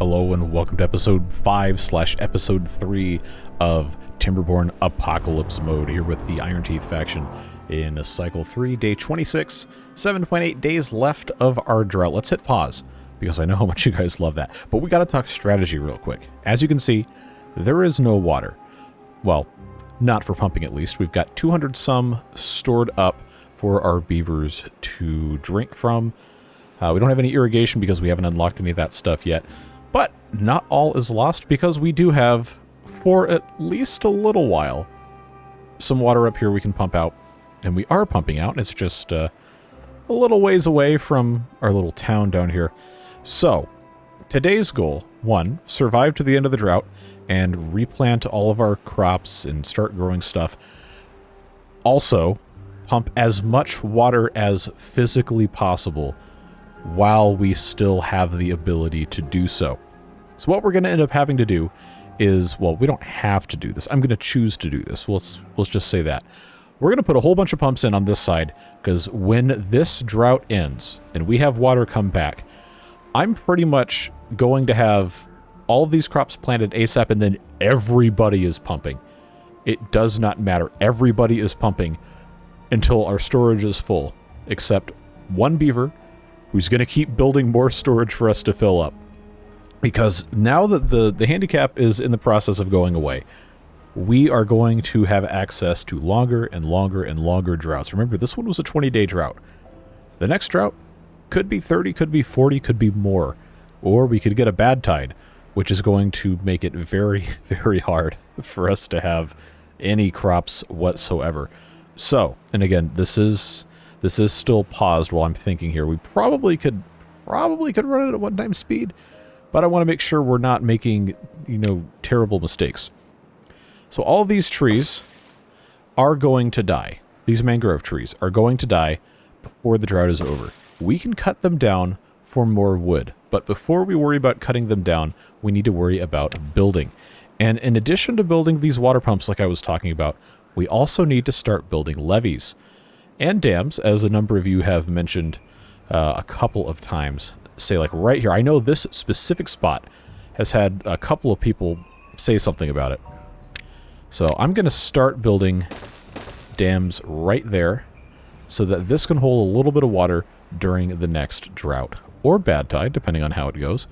Hello and welcome to episode 5/episode 3 of Timberborn Apocalypse Mode, here with the Iron Teeth faction in cycle 3, day 26, 7.8 days left of our drought. Let's hit pause, because I know how much you guys love that. But we gotta talk strategy real quick. As you can see, there is no water. Well, not for pumping at least. We've got 200 some stored up for our beavers to drink from. We don't have any irrigation because we haven't unlocked any of that stuff yet. But not all is lost, because we do have, for at least a little while, some water up here we can pump out. And we are pumping out. It's just a little ways away from our little town down here. So, today's goal, 1, survive to the end of the drought and replant all of our crops and start growing stuff. Also, pump as much water as physically possible while we still have the ability to do so. So what we're going to end up having to do is, well, we don't have to do this. I'm going to choose to do this. Let's just say that. We're going to put a whole bunch of pumps in on this side, because when this drought ends and we have water come back, I'm pretty much going to have all of these crops planted ASAP, and then everybody is pumping. It does not matter. Everybody is pumping until our storage is full, except one beaver who's going to keep building more storage for us to fill up. Because now that the handicap is in the process of going away, we are going to have access to longer and longer and longer droughts. Remember, this one was a 20-day drought. The next drought could be 30, could be 40, could be more. Or we could get a bad tide, which is going to make it very, very hard for us to have any crops whatsoever. So, and again, this is still paused while I'm thinking here. We probably could run it at one-time speed, but I want to make sure we're not making, terrible mistakes. So all of these trees are going to die. These mangrove trees are going to die before the drought is over. We can cut them down for more wood, but before we worry about cutting them down, we need to worry about building. And in addition to building these water pumps like I was talking about, we also need to start building levees and dams, as a number of you have mentioned a couple of times. Say, like right here, I know this specific spot has had a couple of people say something about it. So I'm going to start building dams right there so that this can hold a little bit of water during the next drought, or bad tide, depending on how it goes.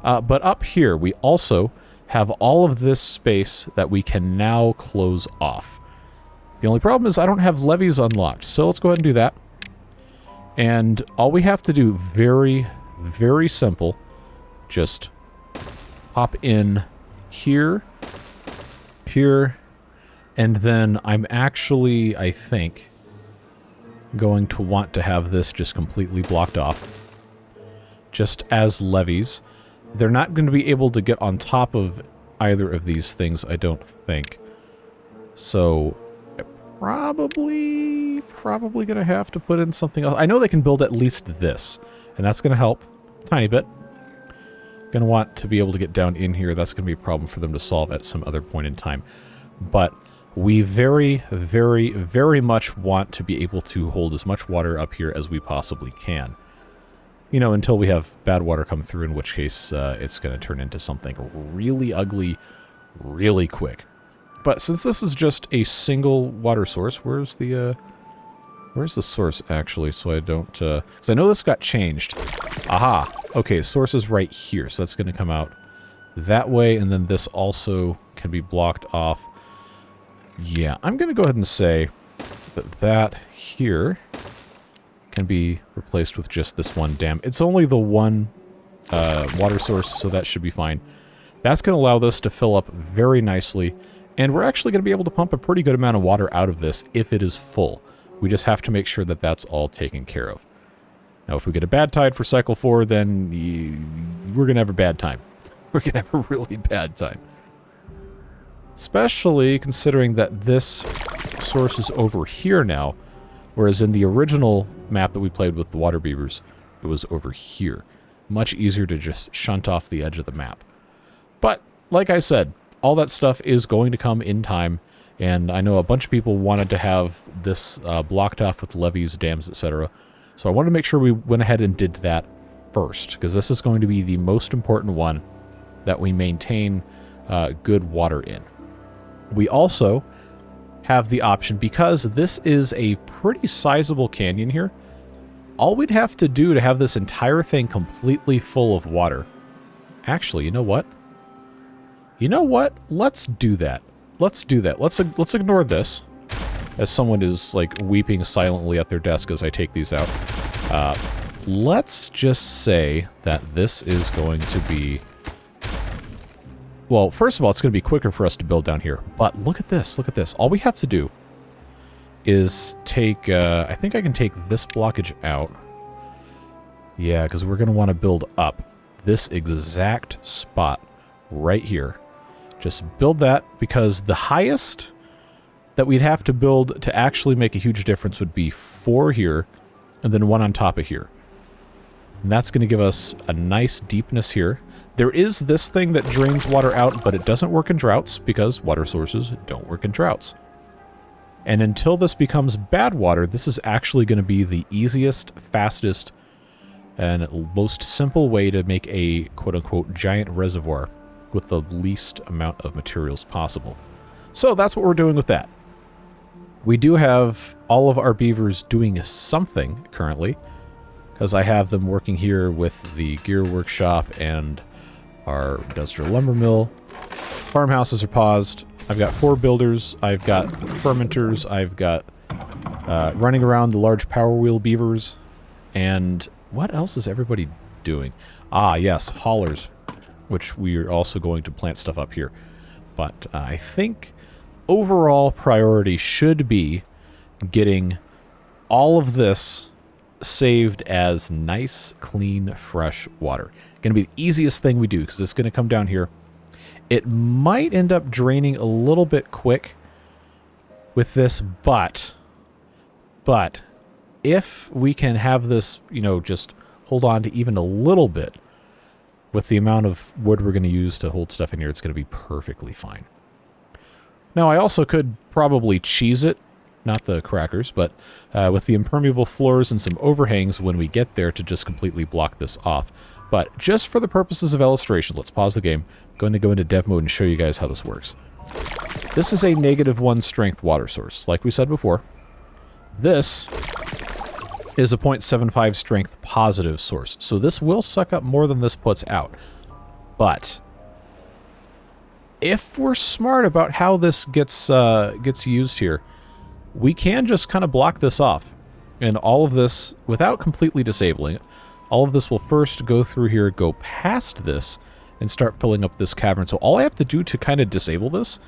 But up here, we also have all of this space that we can now close off. The only problem is I don't have levees unlocked, so let's go ahead and do that. And all we have to do, very, very simple, just pop in here, here, and then I'm actually, I think, going to want to have this just completely blocked off, just as levees. They're not going to be able to get on top of either of these things, I don't think. So probably going to have to put in something else. I know they can build at least this, and that's going to help a tiny bit. Going to want to be able to get down in here. That's going to be a problem for them to solve at some other point in time. But we very, very, very much want to be able to hold as much water up here as we possibly can. Until we have bad water come through, in which case it's going to turn into something really ugly really quick. But since this is just a single water source, where's the source actually? So I don't, because I know this got changed. Aha. Okay, source is right here, so that's going to come out that way, and then this also can be blocked off. Yeah, I'm going to go ahead and say that here can be replaced with just this one dam. It's only the one water source, so that should be fine. That's going to allow this to fill up very nicely. And we're actually going to be able to pump a pretty good amount of water out of this if it is full. We just have to make sure that that's all taken care of. Now, if we get a bad tide for cycle 4, then we're going to have a bad time. We're going to have a really bad time. Especially considering that this source is over here now, whereas in the original map that we played with the water beavers, it was over here. Much easier to just shunt off the edge of the map. But, like I said, all that stuff is going to come in time, and I know a bunch of people wanted to have this blocked off with levees, dams, etc. So I wanted to make sure we went ahead and did that first, because this is going to be the most important one that we maintain good water in. We also have the option, because this is a pretty sizable canyon here, all we'd have to do to have this entire thing completely full of water. Actually, you know what? You know what? Let's do that. Let's do that. Let's ignore this, as someone is like weeping silently at their desk as I take these out. Let's just say that this is going to be... Well, first of all, it's going to be quicker for us to build down here. But look at this. Look at this. All we have to do is take... I think I can take this blockage out. Yeah, because we're going to want to build up this exact spot right here. Just build that, because the highest that we'd have to build to actually make a huge difference would be 4 here, and then 1 on top of here. And that's going to give us a nice deepness here. There is this thing that drains water out, but it doesn't work in droughts, because water sources don't work in droughts. And until this becomes bad water, this is actually going to be the easiest, fastest, and most simple way to make a quote-unquote giant reservoir with the least amount of materials possible. So that's what we're doing with that. We do have all of our beavers doing something currently, because I have them working here with the gear workshop and our industrial lumber mill. Farmhouses are paused. I've got 4 builders. I've got fermenters. I've got running around the large power wheel beavers. And what else is everybody doing? Ah, yes, haulers, which we are also going to plant stuff up here. But I think overall priority should be getting all of this saved as nice, clean, fresh water. Going to be the easiest thing we do, because it's going to come down here. It might end up draining a little bit quick with this, but if we can have this, you know, just hold on to even a little bit with the amount of wood we're going to use to hold stuff in here, it's going to be perfectly fine. Now, I also could probably cheese it, not the crackers, but with the impermeable floors and some overhangs when we get there to just completely block this off. But just for the purposes of illustration, let's pause the game. I'm going to go into dev mode and show you guys how this works. This is a -1 strength water source. Like we said before, this is a 0.75 strength positive source. So this will suck up more than this puts out. But if we're smart about how this gets used here, we can just kind of block this off. And all of this, without completely disabling it, all of this will first go through here, go past this, and start filling up this cavern. So all I have to do to kind of disable this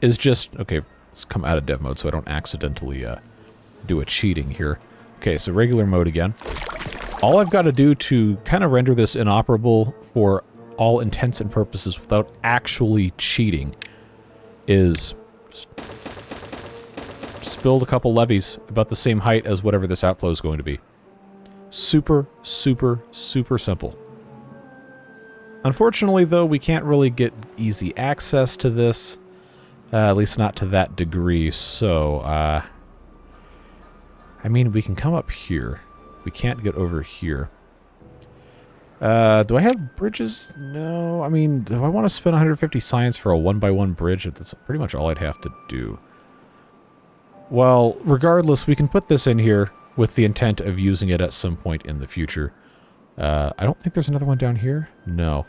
is just... Okay, let's come out of dev mode so I don't accidentally do a cheating here. Okay, so regular mode again. All I've got to do to kind of render this inoperable for all intents and purposes without actually cheating is just build a couple levees about the same height as whatever this outflow is going to be. Super, super, super simple. Unfortunately, though, we can't really get easy access to this, at least not to that degree, so, I mean, we can come up here. We can't get over here. Do I have bridges? No. I mean, do I want to spend 150 science for a 1x1 bridge? That's pretty much all I'd have to do. Well, regardless, we can put this in here with the intent of using it at some point in the future. I don't think there's another one down here. No.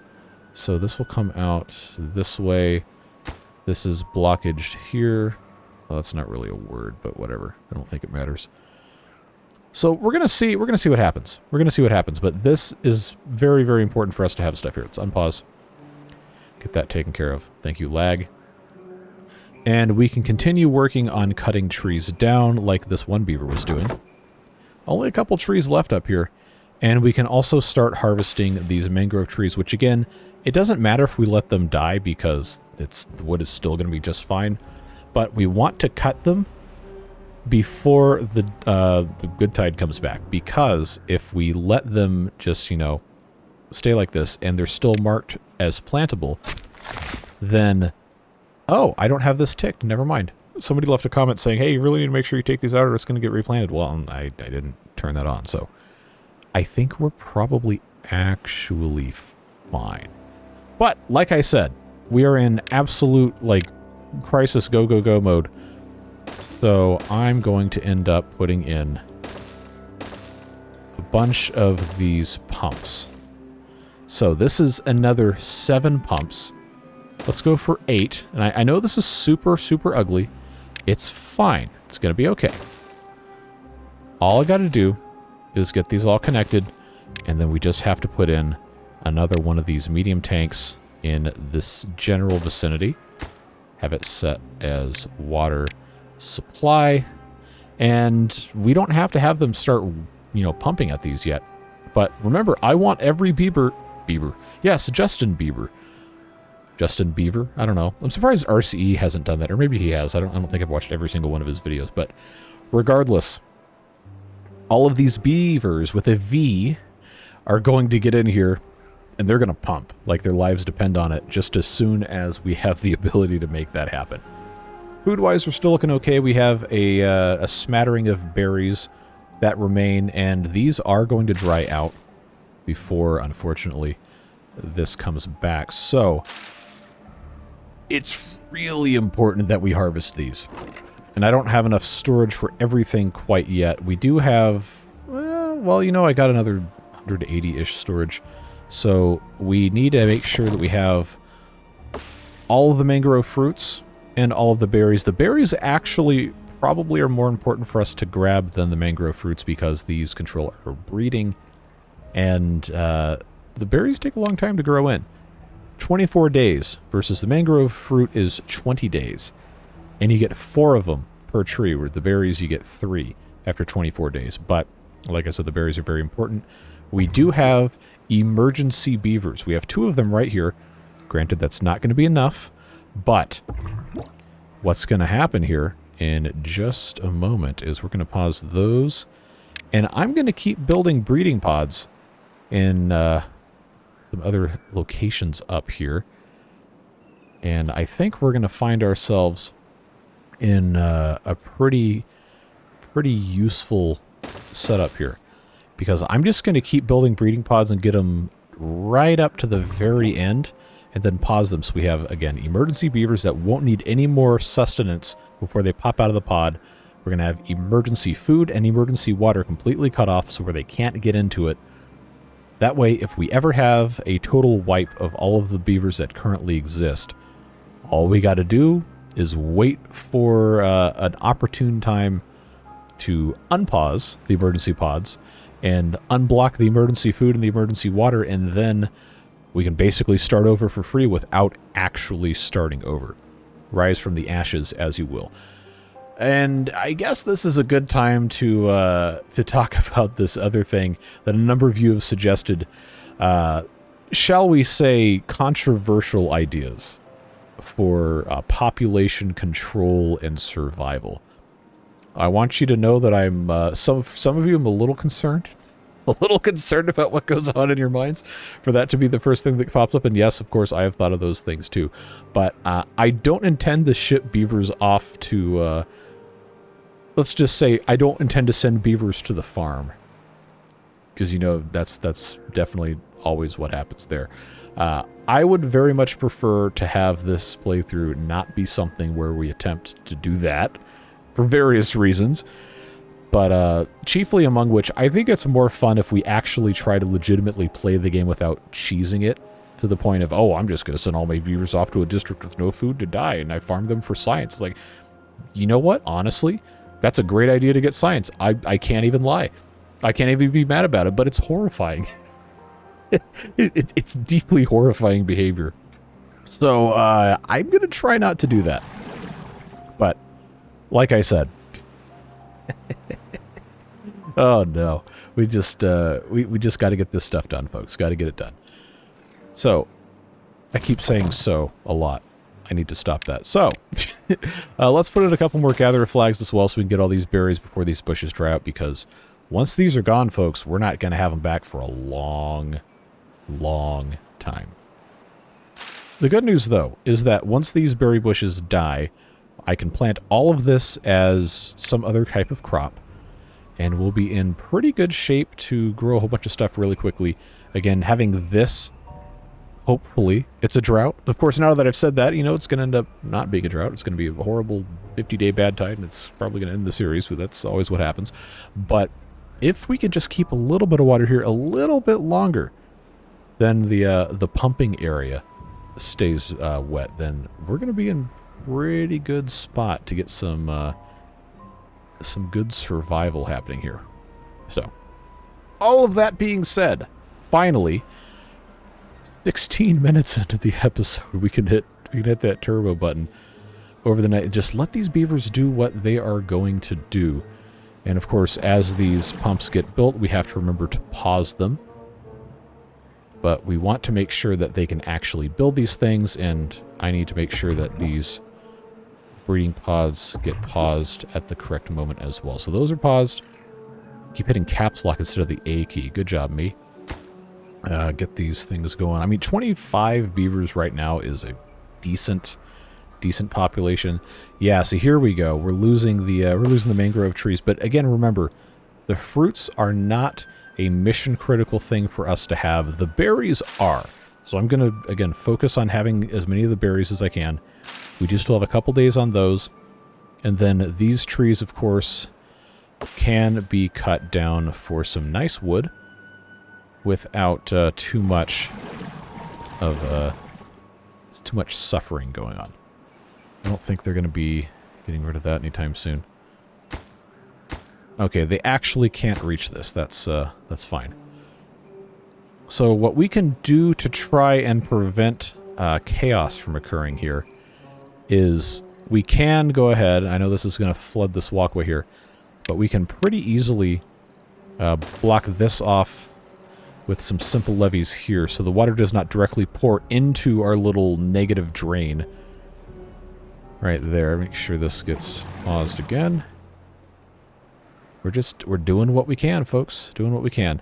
So this will come out this way. This is blockaged here. Well, that's not really a word, but whatever. I don't think it matters. So we're gonna see what happens. We're gonna see what happens, but this is very, very important for us to have stuff here. Let's unpause. Get that taken care of. Thank you, lag. And we can continue working on cutting trees down like this one beaver was doing. Only a couple trees left up here. And we can also start harvesting these mangrove trees, which again, it doesn't matter if we let them die because the wood is still going to be just fine. But we want to cut them before the good tide comes back, because if we let them just, you know, stay like this and they're still marked as plantable, then, oh, I don't have this ticked. Never mind. Somebody left a comment saying, hey, you really need to make sure you take these out or it's going to get replanted. Well, I didn't turn that on, so I think we're probably actually fine. But, like I said, we are in absolute, like, crisis go, go, go mode. So I'm going to end up putting in a bunch of these pumps. So this is another 7 pumps. Let's go for 8. And I know this is super, super ugly. It's fine. It's going to be okay. All I got to do is get these all connected, and then we just have to put in another one of these medium tanks in this general vicinity. Have it set as water supply, and we don't have to have them start, you know, pumping at these yet. But remember, I want every Bieber. Yes, Justin Bieber. Justin Beaver? I don't know. I'm surprised RCE hasn't done that, or maybe he has. I don't think I've watched every single one of his videos, but regardless, all of these beavers with a V are going to get in here, and they're going to pump like their lives depend on it just as soon as we have the ability to make that happen. Food-wise, we're still looking okay. We have a smattering of berries that remain, and these are going to dry out before, unfortunately, this comes back. So it's really important that we harvest these. And I don't have enough storage for everything quite yet. We do have, well, you know, I got another 180-ish storage. So we need to make sure that we have all of the mangrove fruits and all of the berries. The berries actually probably are more important for us to grab than the mangrove fruits because these control our breeding. And the berries take a long time to grow in. 24 days versus the mangrove fruit is 20 days. And you get 4 of them per tree, where the berries you get 3 after 24 days. But, like I said, the berries are very important. We do have emergency beavers. We have 2 of them right here. Granted, that's not going to be enough. But what's going to happen here in just a moment is we're going to pause those. And I'm going to keep building breeding pods in some other locations up here. And I think we're going to find ourselves in a pretty useful setup here. Because I'm just going to keep building breeding pods and get them right up to the very end. And then pause them so we have, again, emergency beavers that won't need any more sustenance before they pop out of the pod. We're going to have emergency food and emergency water completely cut off so where they can't get into it. That way, if we ever have a total wipe of all of the beavers that currently exist, all we got to do is wait for an opportune time to unpause the emergency pods and unblock the emergency food and the emergency water, and then we can basically start over for free without actually starting over. Rise from the ashes as you will. And I guess this is a good time to talk about this other thing that a number of you have suggested, shall we say, controversial ideas for population control and survival. I want you to know that I'm some of you I'm a little concerned about what goes on in your minds for that to be the first thing that pops up. And yes, of course, I have thought of those things too. But I don't intend to ship beavers off to, let's just say, I don't intend to send beavers to the farm. Because, you know, that's definitely always what happens there. I would very much prefer to have this playthrough not be something where we attempt to do that for various reasons. But chiefly among which, I think it's more fun if we actually try to legitimately play the game without cheesing it to the point of, oh, I'm just going to send all my beavers off to a district with no food to die, and I farm them for science. Like, you know what? Honestly, that's a great idea to get science. I can't even lie. I can't even be mad about it, but it's horrifying. It's deeply horrifying behavior. So I'm going to try not to do that. But, like I said... Oh no, we just got to get this stuff done, folks. Got to get it done. So, I keep saying so a lot. I need to stop that. So, let's put in a couple more gatherer flags as well so we can get all these berries before these bushes dry out, because once these are gone, folks, we're not going to have them back for a long time. The good news, though, is that once these berry bushes die, I can plant all of this as some other type of crop, and we'll be in pretty good shape to grow a whole bunch of stuff really quickly. Again, having this hopefully it's a drought. Of course, now that I've said that, you know, it's going to end up not being a drought. It's going to be a horrible 50-day bad tide, and it's probably going to end the series, but that's always what happens. But if we could just keep a little bit of water here a little bit longer, then the pumping area stays wet, then we're going to be in pretty good spot to get some good survival happening here. So, all of that being said, finally, 16 minutes into the episode, we can hit that turbo button over the night. Just let these beavers do what they are going to do. And of course, as these pumps get built, we have to remember to pause them. But we want to make sure that they can actually build these things, and I need to make sure that these breeding pods get paused at the correct moment as well. So those are paused. Keep hitting caps lock instead of the A key. Good job, me. Get these things going. I mean, 25 beavers right now is a decent population. Yeah, so here we go. We're losing the mangrove trees, but again, remember, the fruits are not a mission critical thing for us to have. The berries are. So I'm going to, again, focus on having as many of the berries as I can. We do still have a couple days on those. And then these trees, of course, can be cut down for some nice wood without too much suffering going on. I don't think they're going to be getting rid of that anytime soon. Okay, they actually can't reach this. That's fine. So what we can do to try and prevent chaos from occurring here is we can go ahead. I know this is going to flood this walkway here, but we can pretty easily block this off with some simple levees here, so the water does not directly pour into our little negative drain. Right there. Make sure this gets paused again. We're doing what we can, folks. Doing what we can.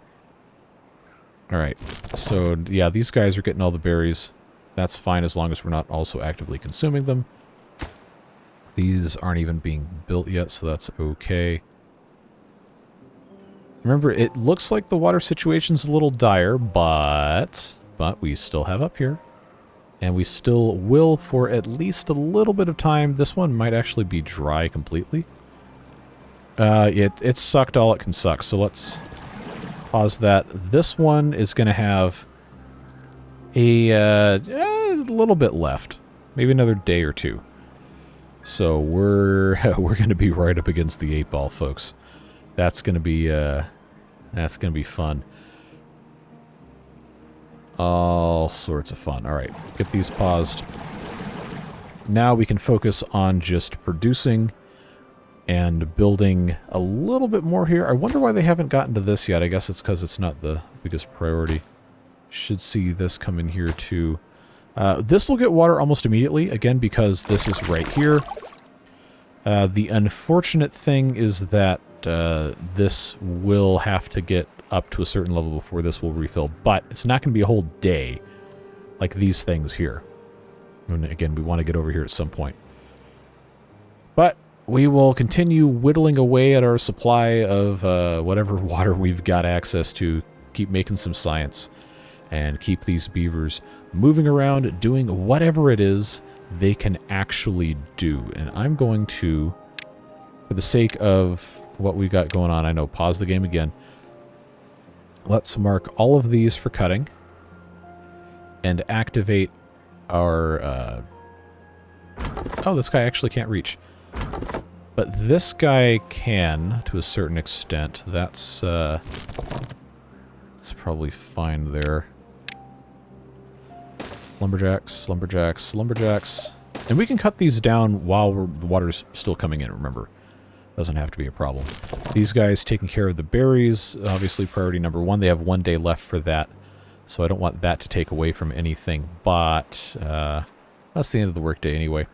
Alright. So, yeah, these guys are getting all the berries. That's fine as long as we're not also actively consuming them. These aren't even being built yet, so that's okay. Remember, it looks like the water situation's a little dire, but we still have up here. And we still will for at least a little bit of time. This one might actually be dry completely. It sucked all it can suck, so let's pause that. This one is going to have a little bit left. Maybe another day or two. So we're going to be right up against the 8-ball, folks. That's going to be fun. All sorts of fun. All right, get these paused. Now we can focus on just producing and building a little bit more here. I wonder why they haven't gotten to this yet. I guess it's because it's not the biggest priority. Should see this come in here too. This will get water almost immediately, again, because this is right here. The unfortunate thing is that this will have to get up to a certain level before this will refill, but it's not going to be a whole day like these things here. And again, we want to get over here at some point. But we will continue whittling away at our supply of whatever water we've got access to, keep making some science, and keep these beavers moving around, doing whatever it is they can actually do. And I'm going to, for the sake of what we've got going on, I know, pause the game again. Let's mark all of these for cutting and activate our... Oh, this guy actually can't reach. But this guy can, to a certain extent. That's probably fine there. Lumberjacks, lumberjacks, lumberjacks. And we can cut these down while the water's still coming in, remember. Doesn't have to be a problem. These guys taking care of the berries, obviously priority number 1. They have 1 day left for that, so I don't want that to take away from anything, but that's the end of the workday anyway.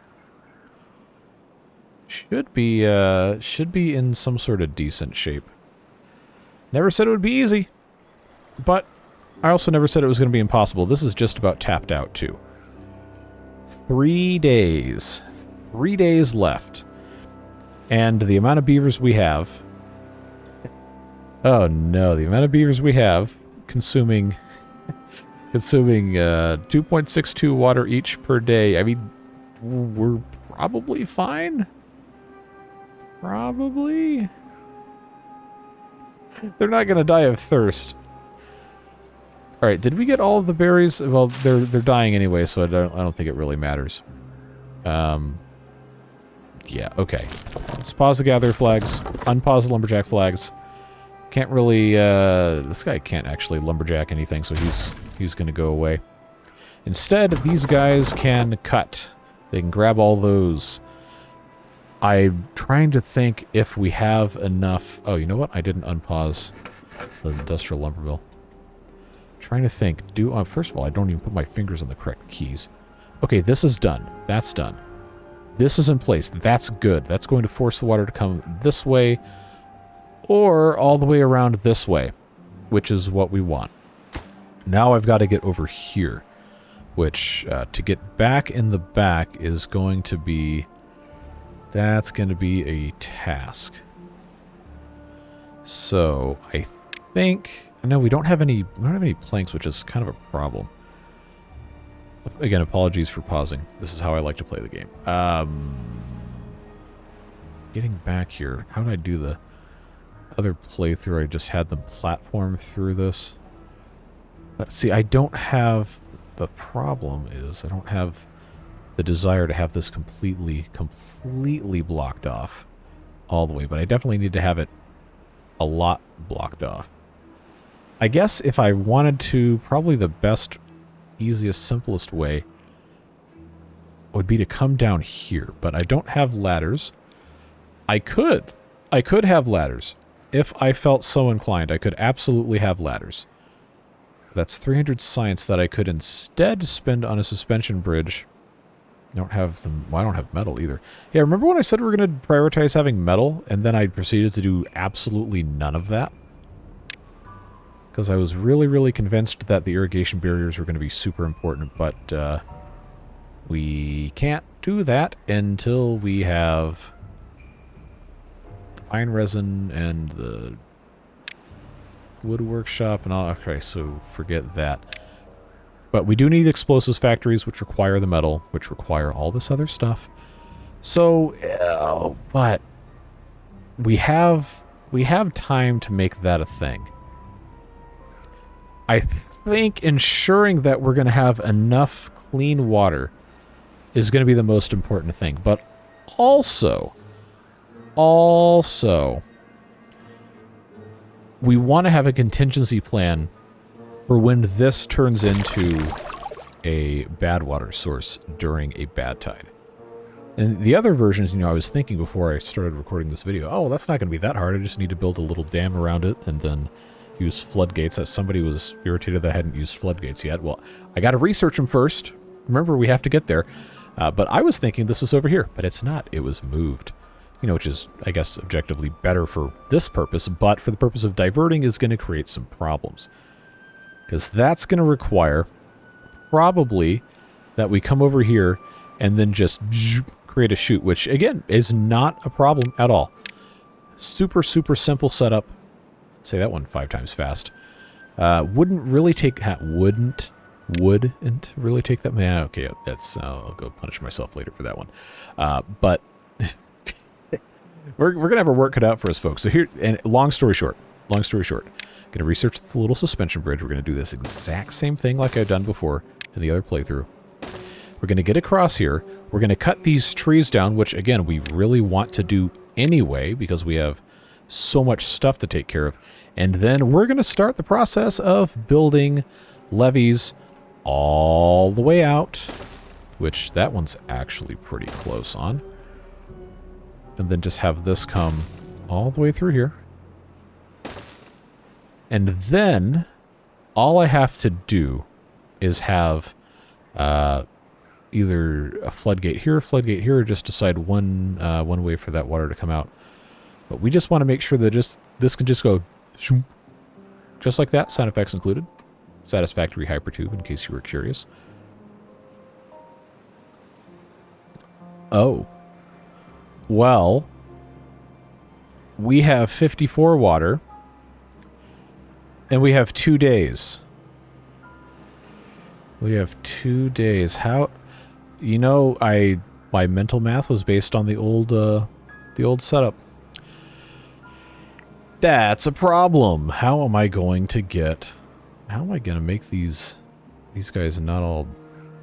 Should be in some sort of decent shape. Never said it would be easy, but I also never said it was going to be impossible. This is just about tapped out, too. 3 days. 3 days left. And the amount of beavers we have... Oh no, the amount of beavers we have consuming consuming 2.62 water each per day. I mean, we're probably fine. Probably. They're not going to die of thirst. All right, did we get all of the berries? Well, they're dying anyway, so I don't think it really matters. Yeah, okay. Let's pause the gather flags, unpause the lumberjack flags. Can't really, this guy can't actually lumberjack anything, so he's going to go away. Instead, these guys can cut. They can grab all those. I'm trying to think if we have enough. Oh, you know what? I didn't unpause the industrial lumber mill. Trying to think. First of all, I don't even put my fingers on the correct keys. Okay, this is done. That's done. This is in place. That's good. That's going to force the water to come this way or all the way around this way, which is what we want. Now I've got to get over here, which to get back in the back is going to be... That's going to be a task. So I think... No, we don't have any planks, which is kind of a problem. Again, apologies for pausing. This is how I like to play the game. Getting back here. How did I do the other playthrough? I just had them platform through this. But see, I don't have... The problem is I don't have the desire to have this completely blocked off all the way. But I definitely need to have it a lot blocked off. I guess if I wanted to, probably the best, easiest, simplest way would be to come down here. But I don't have ladders. I could have ladders. If I felt so inclined, I could absolutely have ladders. That's 300 science that I could instead spend on a suspension bridge. I don't have them. Well, I don't have metal either. Yeah, remember when I said we were going to prioritize having metal, and then I proceeded to do absolutely none of that? Because I was really convinced that the irrigation barriers were going to be super important, but we can't do that until we have the pine resin and the wood workshop and all. Okay, so forget that. But we do need explosives factories, which require the metal, which require all this other stuff. So, but we have time to make that a thing. I think ensuring that we're going to have enough clean water is going to be the most important thing. But also, we want to have a contingency plan for when this turns into a bad water source during a bad tide. And the other versions, I was thinking before I started recording this video, oh, that's not going to be that hard. I just need to build a little dam around it and then use floodgates. Somebody was irritated that I hadn't used floodgates yet. Well, I got to research them first. Remember, we have to get there. But I was thinking this was over here, but it's not. It was moved. Which is, I guess, objectively better for this purpose, but for the purpose of diverting is going to create some problems. Because that's going to require probably that we come over here and then just create a chute, which, again, is not a problem at all. Super simple setup. Say that one 5 times fast. Wouldn't really take... Wouldn't really take that... Man, okay, that's... I'll go punish myself later for that one. But... We're going to have our work cut out for us, folks. So here... And long story short. Going to research the little suspension bridge. We're going to do this exact same thing like I've done before in the other playthrough. We're going to get across here. We're going to cut these trees down, which, again, we really want to do anyway because we have so much stuff to take care of. And then we're going to start the process of building levees all the way out, which that one's actually pretty close on. And then just have this come all the way through here. And then all I have to do is have either a floodgate here, or just decide one way for that water to come out. But we just want to make sure that this can just go just like that, sound effects included. Satisfactory hypertube, in case you were curious. Oh. Well, we have 54 water, and we have 2 days. We have 2 days. How... You know, my mental math was based on the old setup. That's a problem. How am I going to get... How am I going to make these guys not all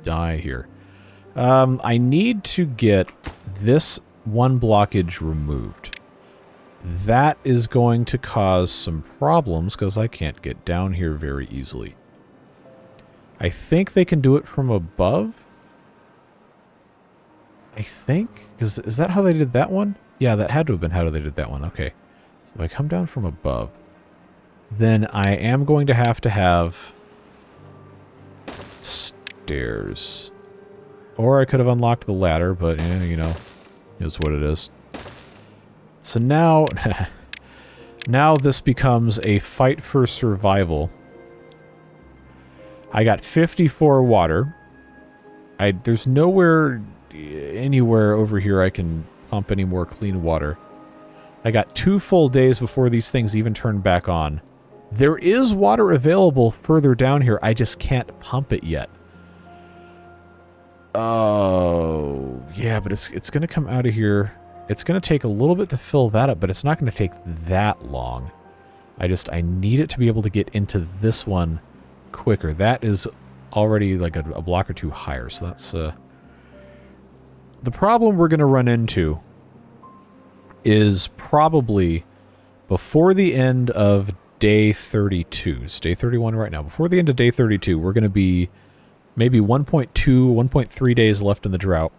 die here? I need to get this one blockage removed. That is going to cause some problems because I can't get down here very easily. I think they can do it from above. I think? Is that how they did that one? Yeah, that had to have been how they did that one. Okay. So if I come down from above, then I am going to have stairs. Or I could have unlocked the ladder, but, you know, is what it is. So now, now this becomes a fight for survival. I got 54 water. There's nowhere, anywhere over here I can pump any more clean water. I got 2 full days before these things even turn back on. There is water available further down here. I just can't pump it yet. Oh, yeah, but it's going to come out of here. It's going to take a little bit to fill that up, but it's not going to take that long. I need it to be able to get into this one quicker. That is already like a block or 2 higher, so that's... The problem we're going to run into is probably before the end of day 32. It's day 31 right now. Before the end of day 32, we're going to be maybe 1.2, 1.3 days left in the drought.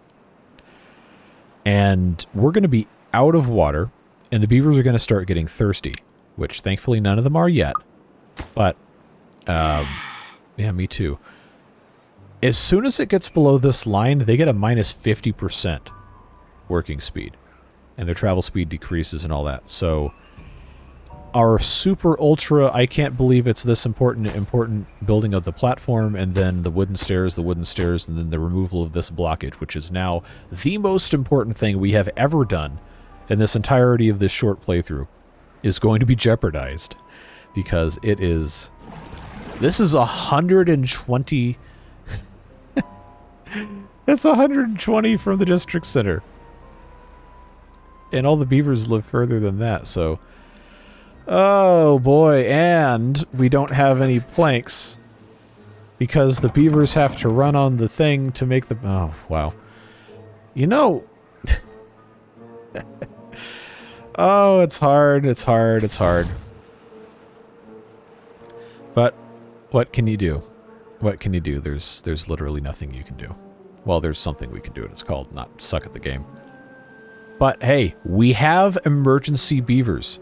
And we're going to be out of water, and the beavers are going to start getting thirsty, which thankfully none of them are yet. But, yeah, me too. As soon as it gets below this line, they get a minus 50% working speed. And their travel speed decreases and all that. So, our super ultra, I can't believe it's this important building of the platform, and then the wooden stairs, and then the removal of this blockage, which is now the most important thing we have ever done in this entirety of this short playthrough, is going to be jeopardized. Because it is... This is 120... That's 120 from the district center. And all the beavers live further than that, so... Oh, boy. And we don't have any planks. Because the beavers have to run on the thing to make the... Oh, wow. You know... Oh, it's hard. It's hard. It's hard. But what can you do? What can you do? There's literally nothing you can do. Well, there's something we can do, and it's called not suck at the game. But hey, we have emergency beavers.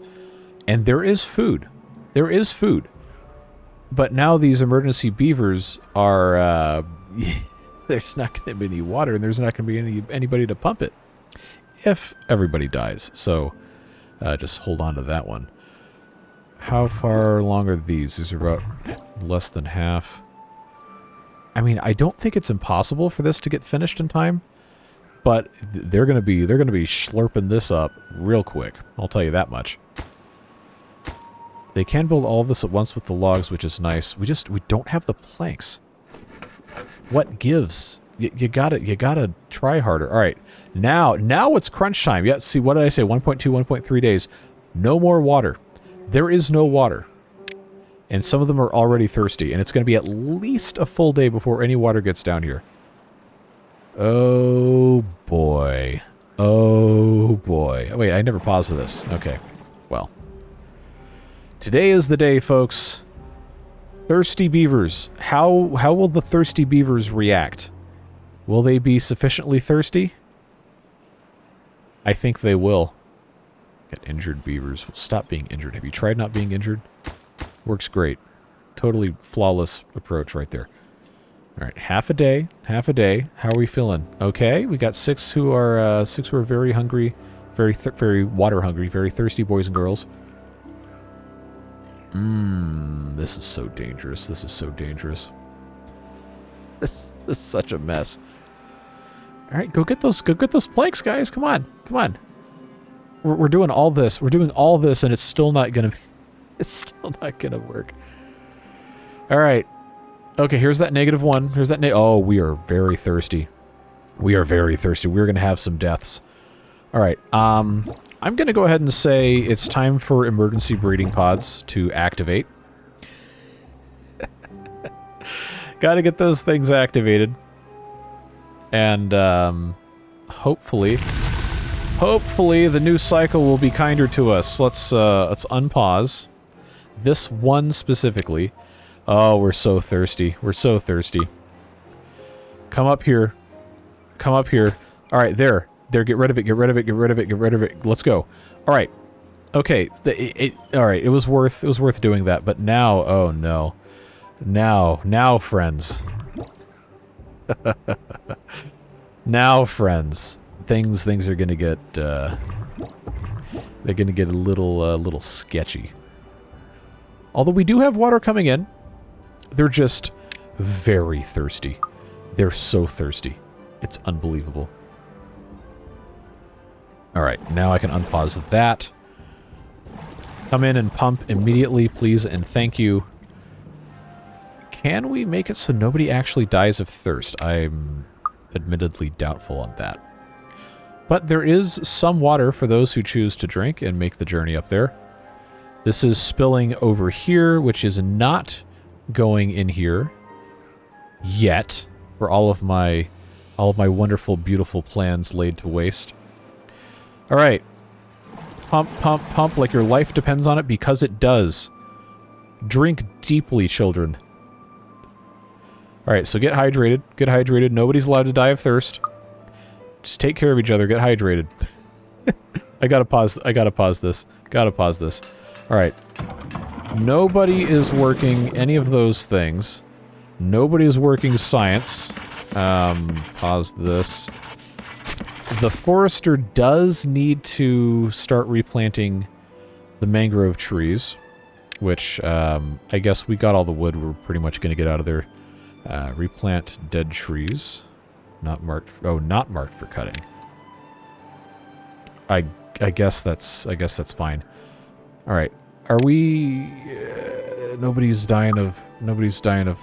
And there is food. There is food. But now these emergency beavers are... there's not going to be any water, and there's not going to be anybody to pump it. If everybody dies. So, just hold on to that one. How far along are these? These are about less than half. I mean, I don't think it's impossible for this to get finished in time. But they're going to be slurping this up real quick. I'll tell you that much. They can build all of this at once with the logs, which is nice. We don't have the planks. What gives? You gotta try harder. All right, now it's crunch time. Yeah, see, what did I say? 1.2, 1.3 days. No more water. There is no water, and some of them are already thirsty. And it's going to be at least a full day before any water gets down here. Oh boy. Oh boy. Oh, wait, I never paused this. Okay. Well. Today is the day, folks. Thirsty beavers. How will the thirsty beavers react? Will they be sufficiently thirsty? I think they will. Got injured beavers. Will stop being injured. Have you tried not being injured? Works great. Totally flawless approach right there. All right, half a day. Half a day. How are we feeling? Okay, we got 6 who are very hungry, very water hungry, very thirsty boys and girls. This is so dangerous. This is so dangerous. This is such a mess. All right, go get those planks, guys. Come on. Come on. We're doing all this. We're doing all this, and it's still not gonna work. All right. Okay, here's that -1. Here's that oh, we are very thirsty. We are very thirsty. We're going to have some deaths. All right. I'm going to go ahead and say it's time for emergency breeding pods to activate. Got to get those things activated. And hopefully the new cycle will be kinder to us. Let's unpause this one specifically. Oh, we're so thirsty. We're so thirsty. Come up here. Come up here. All right, there. There, get rid of it, get rid of it, get rid of it, get rid of it. Let's go. All right. Okay. All right, it was worth doing that, but now, oh no. Now, friends. Now, friends. Things are going to get they're going to get a little sketchy. Although we do have water coming in. They're just very thirsty. They're so thirsty. It's unbelievable. Alright, now I can unpause that. Come in and pump immediately, please, and thank you. Can we make it so nobody actually dies of thirst? I'm admittedly doubtful on that. But there is some water for those who choose to drink and make the journey up there. This is spilling over here, which is not going in here yet, for all of my wonderful, beautiful plans laid to waste. All right. Pump, pump, pump like your life depends on it, because it does. Drink deeply, children. All right, so get hydrated. Get hydrated. Nobody's allowed to die of thirst. Just take care of each other. Get hydrated. I gotta pause this. Gotta pause this. All right. Nobody is working any of those things. Nobody is working science. Pause this. The forester does need to start replanting the mangrove trees, which I guess we got all the wood we're pretty much going to get out of there. Replant dead trees. Not marked. Oh, not marked for cutting. I guess that's fine. All right. Are we? Nobody's dying of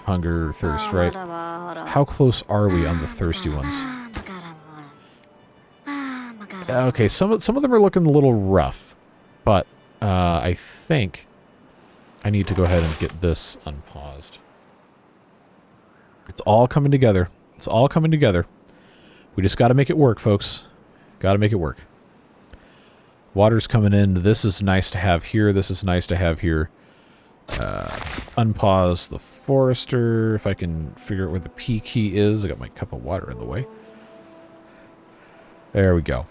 hunger or thirst, right? How close are we on the thirsty ones? Okay, some of them are looking a little rough, but I think I need to go ahead and get this unpaused. It's all coming together. It's all coming together. We just got to make it work, folks. Got to make it work. Water's coming in. This is nice to have here. This is nice to have here. Unpause the forester. If I can figure out where the P key is. I got my cup of water in the way. There we go.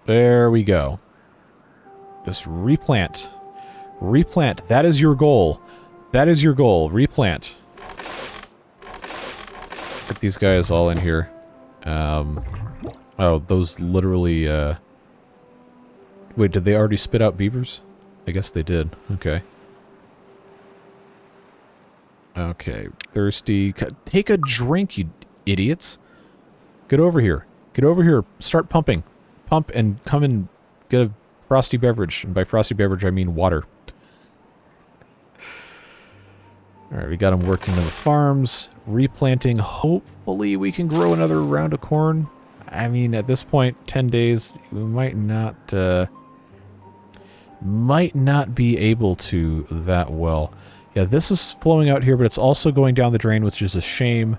There we go. Just replant. Replant. That is your goal. That is your goal. Replant. Get these guys all in here. Oh, those literally, Wait, did they already spit out beavers? I guess they did. Okay. Okay. Thirsty. Take a drink, you idiots. Get over here. Get over here. Start pumping. Pump and come and get a frosty beverage. And by frosty beverage, I mean water. Alright, we got them working on the farms. Replanting. Hopefully we can grow another round of corn. I mean, at this point, 10 days, we might not be able to that well. Yeah, this is flowing out here, but it's also going down the drain, which is a shame.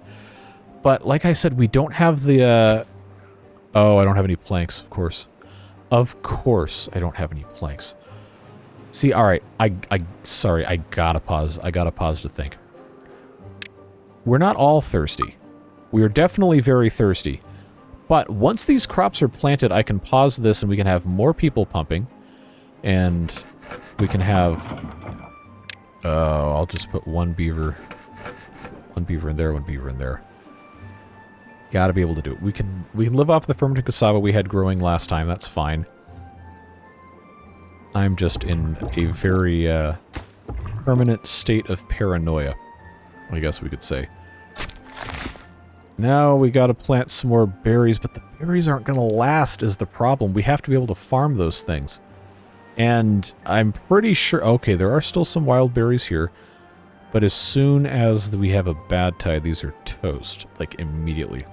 But like I said, we don't have the, oh, I don't have any planks, of course. Of course I don't have any planks. See, alright, sorry, I gotta pause. I gotta pause to think. We're not all thirsty. We are definitely very thirsty. But once these crops are planted, I can pause this and we can have more people pumping. And we can have... Oh, I'll just put one beaver. One beaver in there, one beaver in there. Gotta be able to do it. We can live off the fermented cassava we had growing last time. That's fine. I'm just in a very permanent state of paranoia, I guess we could say. Now we gotta plant some more berries, but the berries aren't gonna last is the problem. We have to be able to farm those things. And I'm pretty sure... Okay, there are still some wild berries here. But as soon as we have a bad tide, these are toast, like immediately.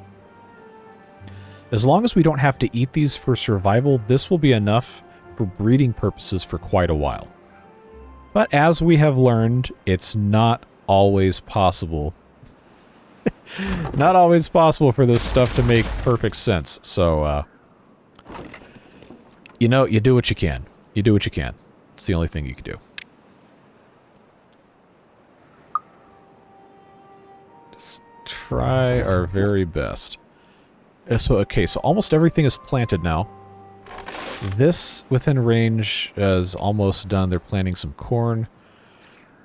As long as we don't have to eat these for survival, this will be enough for breeding purposes for quite a while. But as we have learned, it's not always possible. Not always possible for this stuff to make perfect sense. So, you know, you do what you can. You do what you can. It's the only thing you can do. Just try our very best. So, okay, so almost everything is planted now. This within range is almost done. They're planting some corn.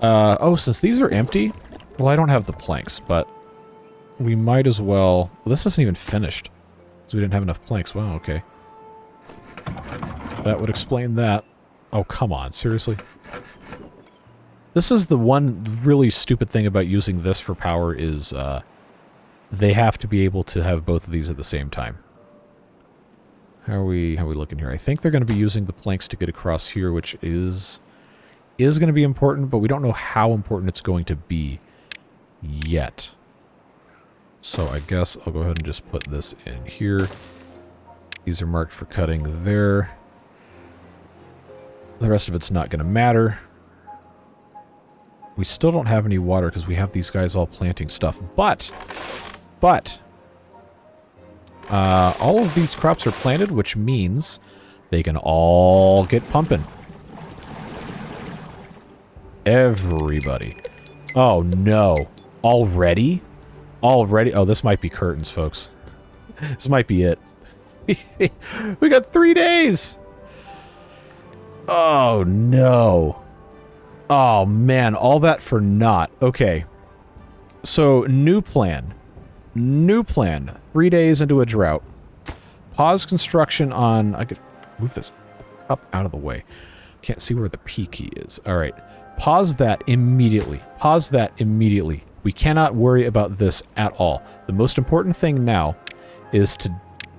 Oh, since these are empty, well, I don't have the planks, but we might as well... Well, this isn't even finished, because we didn't have enough planks. Wow, okay. That would explain that. Oh, come on, seriously? This is the one really stupid thing about using this for power is they have to be able to have both of these at the same time. How are we looking here? I think they're going to be using the planks to get across here, which is going to be important, but we don't know how important it's going to be yet. So I guess I'll go ahead and just put this in here. These are marked for cutting there. The rest of it's not going to matter. We still don't have any water because we have these guys all planting stuff. But all of these crops are planted, which means they can all get pumping. Everybody. Oh, no. Already? Already? Oh, this might be curtains, folks. This might be it. We got 3 days! Oh, no. Oh, man. All that for naught. Okay. So, new plan. New plan. 3 days into a drought. Pause construction on... I could move this up out of the way. Can't see where the P key is. All right. Pause that immediately. Pause that immediately. We cannot worry about this at all. The most important thing now is to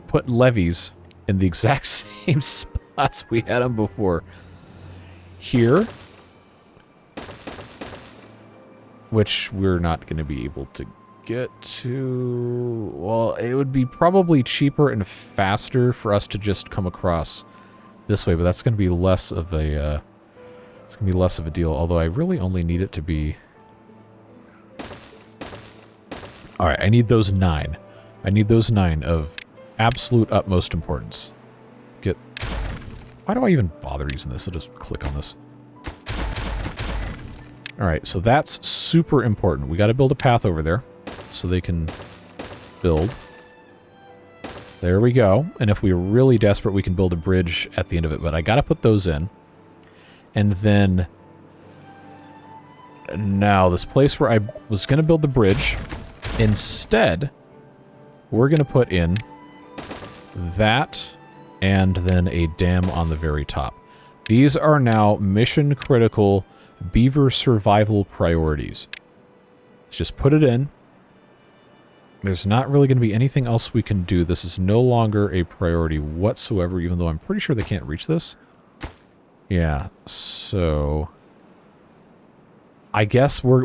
put levees in the exact same spots we had them before. Here. Which we're not going to be able to get to... Well, it would be probably cheaper and faster for us to just come across this way, but that's going to be less of a... it's going to be less of a deal, although I really only need it to be... Alright, I need those 9. I need those 9 of absolute utmost importance. Get... Why do I even bother using this? I'll just click on this. Alright, so that's super important. We got to build a path over there so they can build. There we go. And if we're really desperate, we can build a bridge at the end of it. But I got to put those in. And then... Now, this place where I was going to build the bridge... Instead, we're going to put in that and then a dam on the very top. These are now mission-critical beaver survival priorities. Let's just put it in. There's not really going to be anything else we can do. This is no longer a priority whatsoever, even though I'm pretty sure they can't reach this. Yeah, so... I guess we're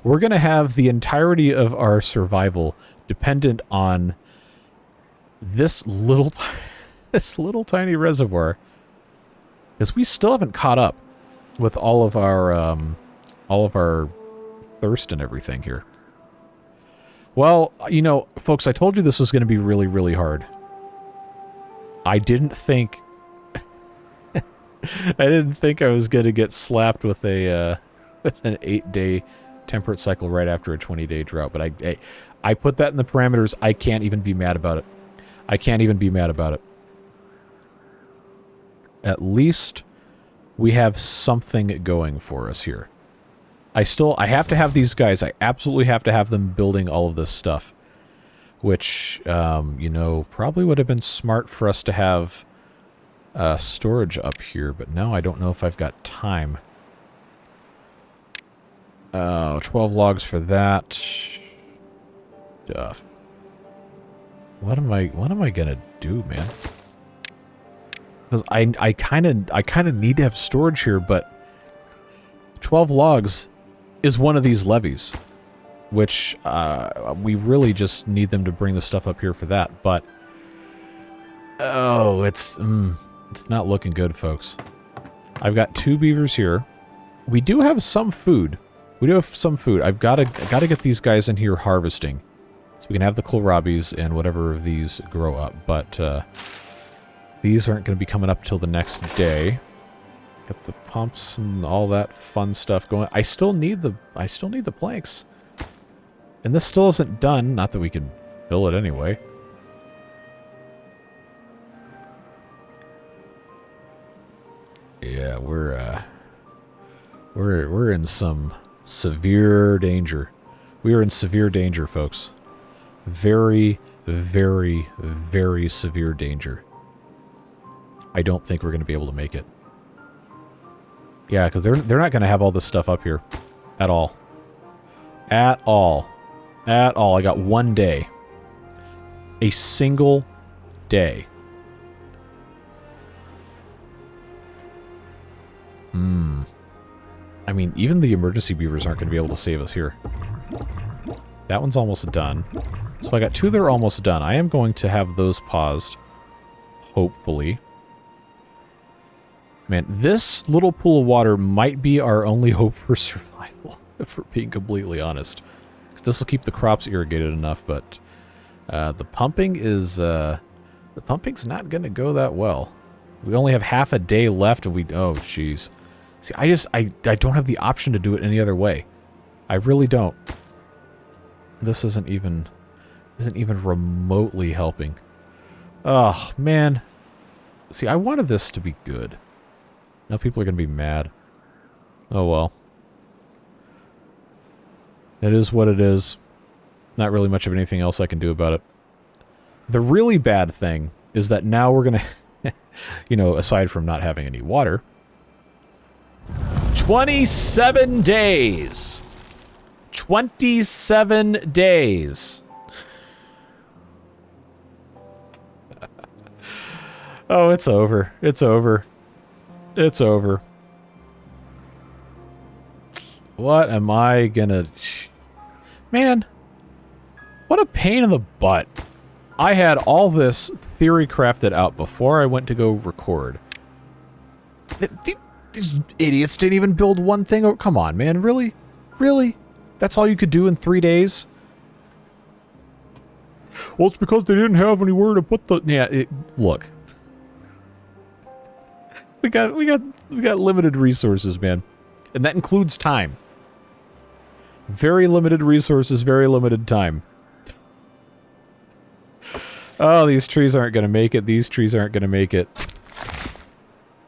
going to have the entirety of our survival dependent on this little tiny reservoir, because we still haven't caught up with all of our thirst and everything here. Well, you know, folks, I told you this was going to be really, really hard. I didn't think I was going to get slapped with a with an 8-day temperate cycle right after a 20-day drought. But I put that in the parameters. I can't even be mad about it. I can't even be mad about it. At least we have something going for us here. I have to have these guys. I absolutely have to have them building all of this stuff. Which, you know, probably would have been smart for us to have storage up here. But now I don't know if I've got time. 12 logs for that. What am I gonna do, man? Because I kind of need to have storage here, but 12 logs is one of these levees, which we really just need them to bring the stuff up here for that. But oh, it's not looking good, folks. I've got 2 beavers here. We do have some food. I've got to get these guys in here harvesting, so we can have the kohlrabies and whatever of these grow up. But these aren't going to be coming up till the next day. Get the pumps and all that fun stuff going. I still need the planks, and this still isn't done. Not that we can fill it anyway. Yeah, we're in some severe danger. We are in severe danger, folks. Very, very, very severe danger. I don't think we're going to be able to make it. Yeah, because they're not going to have all this stuff up here. At all. At all. At all. I got 1 day. A single day. I mean, even the emergency beavers aren't going to be able to save us here. That one's almost done. So I got 2 that are almost done. I am going to have those paused. Hopefully. Man, this little pool of water might be our only hope for survival, if we're being completely honest. Because this will keep the crops irrigated enough, but the pumping is... the pumping's not going to go that well. We only have half a day left, and we... Oh, jeez. See, I don't have the option to do it any other way. I really don't. This isn't even remotely helping. Oh, man. See, I wanted this to be good. Now people are going to be mad. Oh, well. It is what it is. Not really much of anything else I can do about it. The really bad thing is that now we're going to, you know, aside from not having any water... 27 days. 27 days. Oh, it's over. It's over. It's over. What am I gonna... Man. What a pain in the butt. I had all this theory crafted out before I went to go record. These idiots didn't even build one thing. Oh, come on, man. Really? Really? That's all you could do in 3 days? Well, it's because they didn't have anywhere to put the... Yeah, look. We got limited resources, man. And that includes time. Very limited resources, very limited time. Oh, these trees aren't going to make it. These trees aren't going to make it.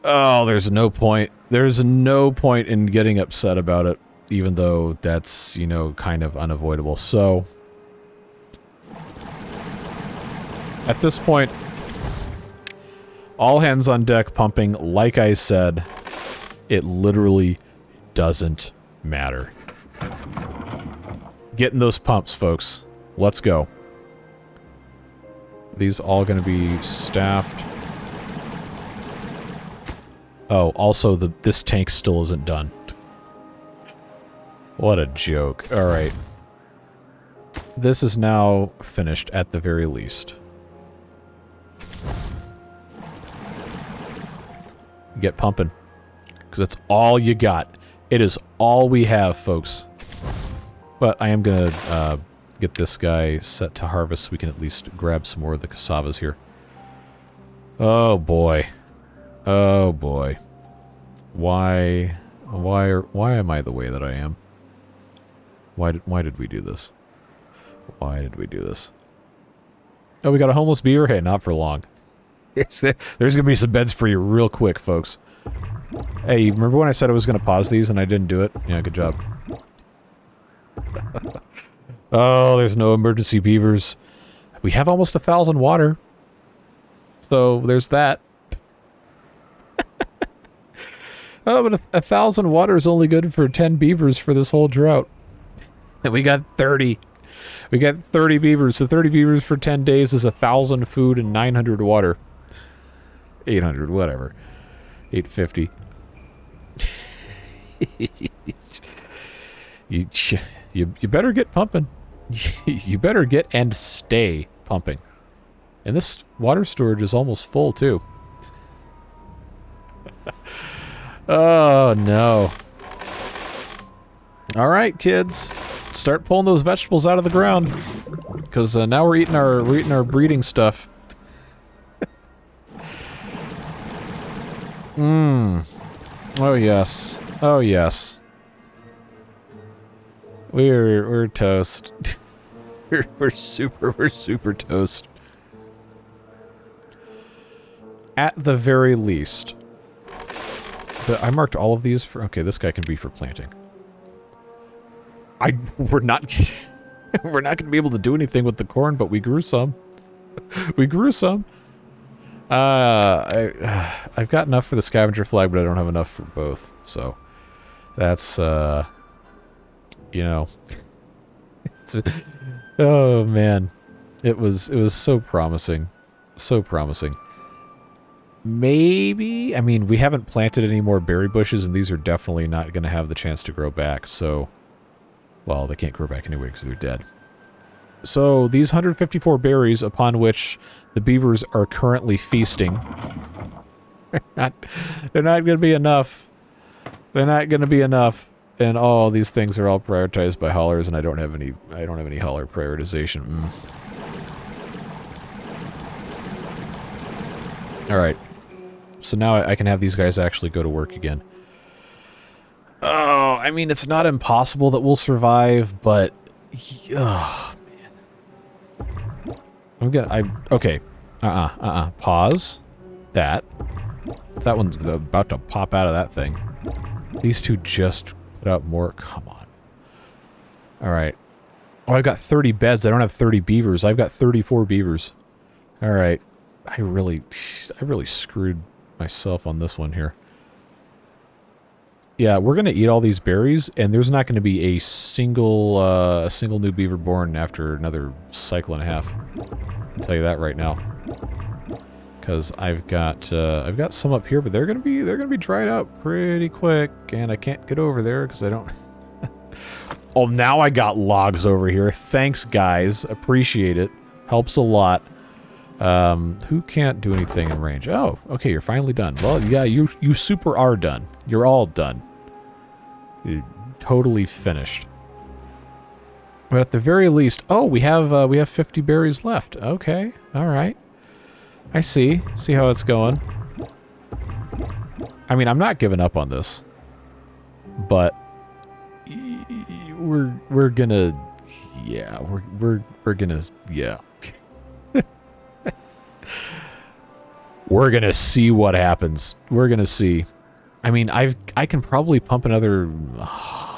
Oh, there's no point. There's no point in getting upset about it, even though that's, you know, kind of unavoidable. So, at this point, all hands on deck pumping. Like I said, it literally doesn't matter. Getting those pumps, folks. Let's go. These all going to be staffed. Oh, also, this tank still isn't done. What a joke. Alright. This is now finished, at the very least. Get pumping. Because that's all you got. It is all we have, folks. But I am going to get this guy set to harvest so we can at least grab some more of the cassavas here. Oh, boy. Oh boy. Why am I the way that I am? Why did we do this? Why did we do this? Oh, we got a homeless beaver? Hey, not for long. There's gonna be some beds for you real quick, folks. Hey, remember when I said I was gonna pause these and I didn't do it? Yeah, good job. Oh, there's no emergency beavers. We have almost 1,000 water. So, there's that. Oh, but 1,000 water is only good for 10 beavers for this whole drought. And we got 30. We got 30 beavers. So 30 beavers for 10 days is 1,000 food and 900 water. 800, You better get pumping. You better get and stay pumping. And this water storage is almost full, too. Oh, no. All right, kids. Start pulling those vegetables out of the ground. Because now we're eating our breeding stuff. Oh, yes. Oh, yes. We're toast. we're super toast. At the very least. I marked all of these for... Okay, this guy can be for planting. We're not going to be able to do anything with the corn, but we grew some. We grew some. I've got enough for the scavenger flag, but I don't have enough for both. So that's you know, oh man, it was so promising, so promising. Maybe, I mean, we haven't planted any more berry bushes, and these are definitely not going to have the chance to grow back. So, well, they can't grow back anyway because they're dead. So these 154 berries upon which the beavers are currently feasting, they're not going to be enough. They're not going to be enough. And all these things are all prioritized by haulers, and I don't have any hauler prioritization. All right. So now I can have these guys actually go to work again. Oh, I mean, it's not impossible that we'll survive, but oh, man. Okay. Pause. That one's about to pop out of that thing. These two just put out more. Come on. All right. Oh, I've got 30 beds. I don't have 30 beavers. I've got 34 beavers. All right. I really screwed myself on this one here. Yeah, we're gonna eat all these berries, and there's not going to be a single new beaver born after another cycle and a half. I'll tell you that right now. Because I've got some up here, but they're gonna be dried up pretty quick, and I can't get over there because I don't. Oh, now I got logs over here. Thanks, guys. Appreciate it. Helps a lot. Who can't do anything in range? Oh, okay, you're finally done. Well, yeah, you super are done. You're all done. You're totally finished. But at the very least, oh, we have 50 berries left. Okay, all right. I see. See how it's going. I mean, I'm not giving up on this, but we're gonna, yeah, we're gonna, yeah. We're gonna see what happens. We're gonna see. I mean, I can probably pump another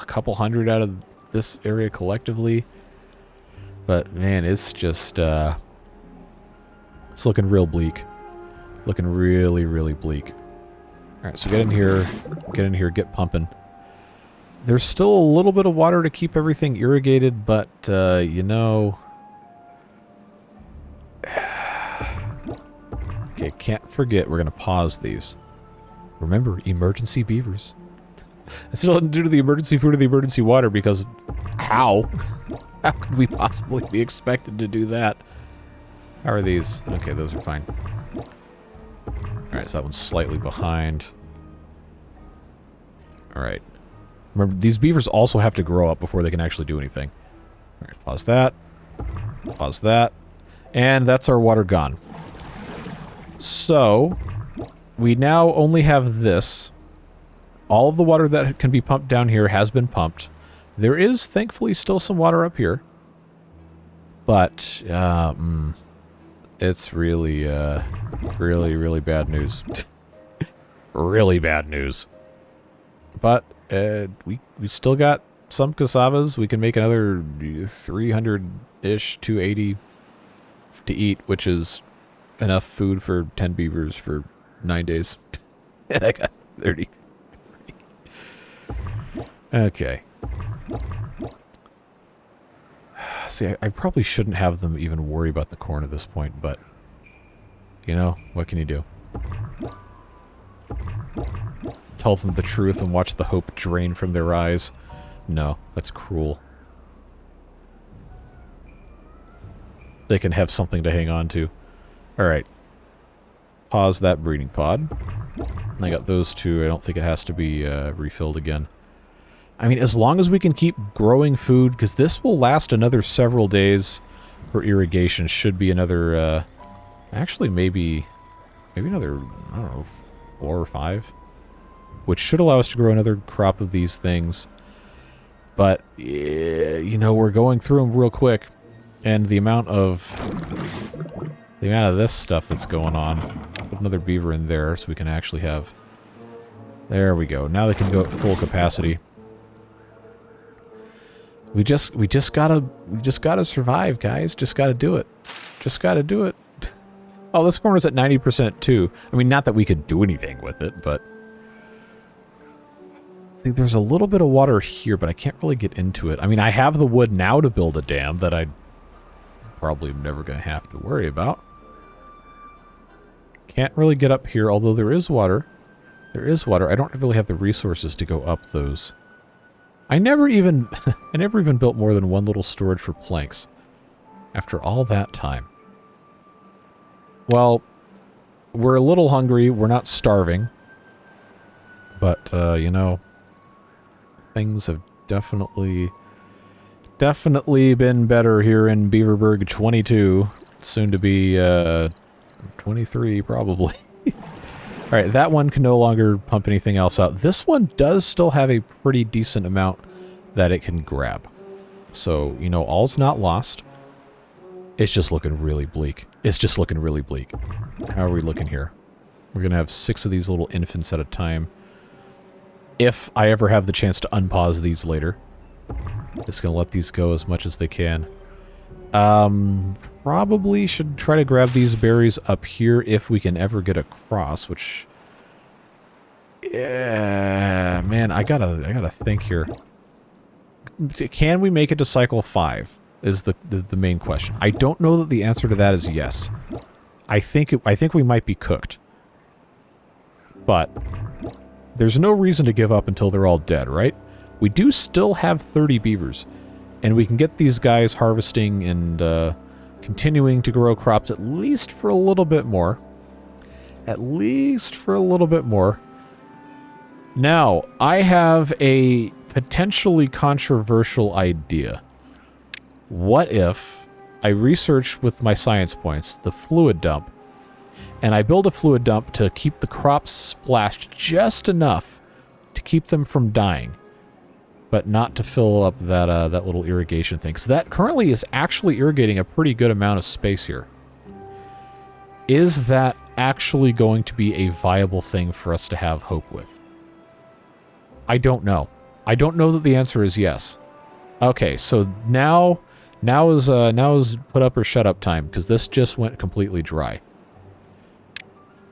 couple hundred out of this area collectively, but man, it's just it's looking real bleak. Looking really, really bleak. All right, so get in here, get pumping. There's still a little bit of water to keep everything irrigated, but you know. Okay, can't forget, we're going to pause these. Remember, emergency beavers. I still didn't do the emergency food or the emergency water because how? How could we possibly be expected to do that? How are these? Okay, those are fine. Alright, so that one's slightly behind. Alright. Remember, these beavers also have to grow up before they can actually do anything. Alright, pause that. Pause that. And that's our water gone. So, we now only have this. All of the water that can be pumped down here has been pumped. There is, thankfully, still some water up here. But, it's really, really bad news. Really bad news. But, we still got some cassavas. We can make another 300-ish, 280 to eat, which is enough food for 10 beavers for 9 days. And I got 33. Okay. See, I probably shouldn't have them even worry about the corn at this point, but, you know, what can you do? Tell them the truth and watch the hope drain from their eyes. No, that's cruel. They can have something to hang on to. Alright. Pause that breeding pod. I got those two. I don't think it has to be refilled again. I mean, as long as we can keep growing food, because this will last another several days for irrigation. Should be another, actually maybe another, I don't know, 4 or 5. Which should allow us to grow another crop of these things. But, you know, we're going through them real quick. And the amount of this stuff that's going on. Put another beaver in there so we can actually have... There we go. Now they can go at full capacity. We just gotta survive, guys. Just gotta do it. Just gotta do it. Oh, this corner's at 90% too. I mean, not that we could do anything with it, but... See, there's a little bit of water here, but I can't really get into it. I mean, I have the wood now to build a dam that I probably am never going to have to worry about. Can't really get up here, although there is water. There is water. I don't really have the resources to go up those. I never even built more than one little storage for planks after all that time. Well, we're a little hungry. We're not starving. But, you know, things have definitely been better here in Beaverburg 22. Soon to be 23, probably. Alright, that one can no longer pump anything else out. This one does still have a pretty decent amount that it can grab. So, you know, all's not lost. It's just looking really bleak. It's just looking really bleak. How are we looking here? We're going to have 6 of these little infants at a time. If I ever have the chance to unpause these later. Just going to let these go as much as they can. Probably should try to grab these berries up here if we can ever get across, which... Yeah, man, I gotta think here. Can we make it to cycle 5? Is the main question. I don't know that the answer to that is yes. I think we might be cooked. But there's no reason to give up until they're all dead, right? We do still have 30 beavers. And we can get these guys harvesting and continuing to grow crops at least for a little bit more. At least for a little bit more. Now, I have a potentially controversial idea. What if I research with my science points the fluid dump, and I build a fluid dump to keep the crops splashed just enough to keep them from dying, but not to fill up that little irrigation thing. So that currently is actually irrigating a pretty good amount of space here. Is that actually going to be a viable thing for us to have hope with? I don't know. I don't know that the answer is yes. Okay, so now is put up or shut up time, because this just went completely dry.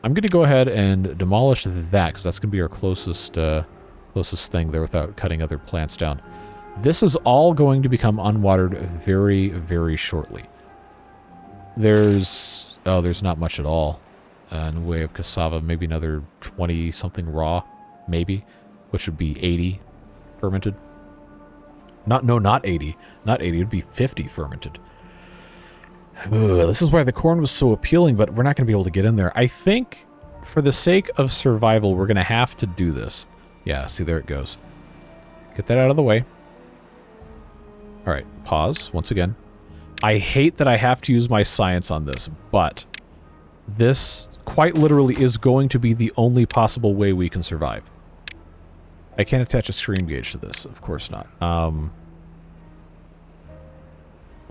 I'm going to go ahead and demolish that, because that's going to be our closest thing there without cutting other plants down. This is all going to become unwatered very, very shortly. There's not much at all in the way of cassava. Maybe another 20-something raw, maybe, which would be 80 fermented. Not 80. Not 80. It would be 50 fermented. Ugh, this is why the corn was so appealing, but we're not going to be able to get in there. I think, for the sake of survival, we're going to have to do this. Yeah, see, there it goes. Get that out of the way. Alright, pause, once again. I hate that I have to use my science on this, but this, quite literally, is going to be the only possible way we can survive. I can't attach a stream gauge to this, of course not.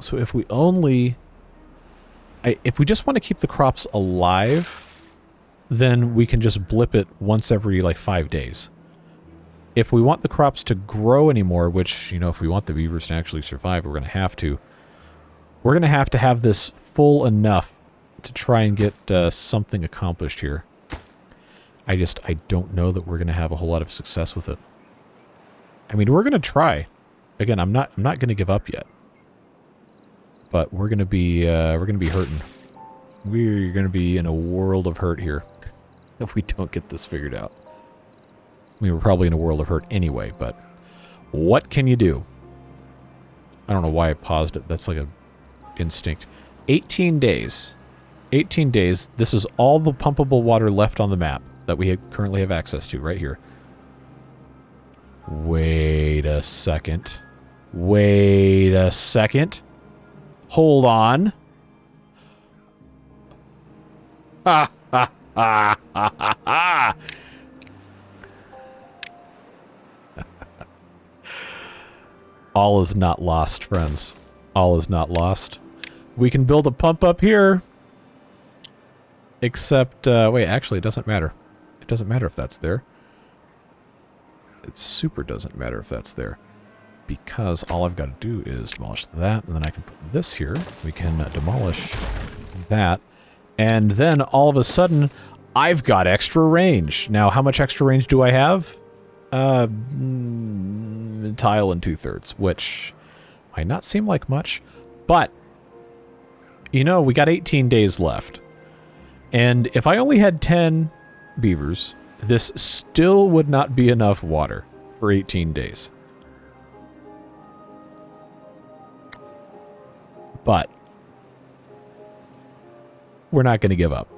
So if we only... if we just want to keep the crops alive, then we can just blip it once every, like, 5 days. If we want the crops to grow anymore, which, you know, if we want the beavers to actually survive, we're going to have to. We're going to have this full enough to try and get something accomplished here. I don't know that we're going to have a whole lot of success with it. I mean, we're going to try. Again, I'm not going to give up yet. But we're going to be hurting. We're going to be in a world of hurt here if we don't get this figured out. I mean, we're probably in a world of hurt anyway, but What can you do? I don't know why I paused it. That's like a instinct. 18 days. 18 days. This is all the pumpable water left on the map that we currently have access to right here. Wait a second. Wait a second. Hold on. Ha ha ha ha ha ha. All is not lost, friends. All is not lost. We can build a pump up here. Except, wait, actually, it doesn't matter. It doesn't matter if that's there. It super doesn't matter if that's there. Because all I've got to do is demolish that, and then I can put this here. We can demolish that. And then, all of a sudden, I've got extra range. Now, how much extra range do I have? Tile and 2/3, which might not seem like much, but, you know, we got 18 days left. And if I only had 10 beavers, this still would not be enough water for 18 days. But we're not going to give up.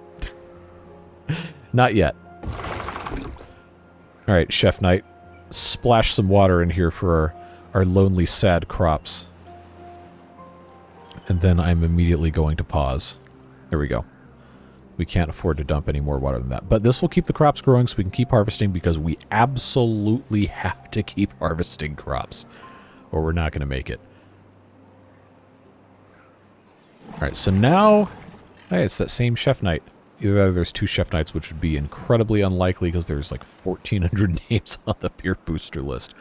Not yet. All right, Chef Knight, splash some water in here for our lonely, sad crops. And then I'm immediately going to pause. There we go. We can't afford to dump any more water than that. But this will keep the crops growing so we can keep harvesting, because we absolutely have to keep harvesting crops, or we're not going to make it. All right, so now, hey, it's that same Chef Knight. Either there's 2 Chef Knights, which would be incredibly unlikely because there's like 1,400 names on the Peer Booster list.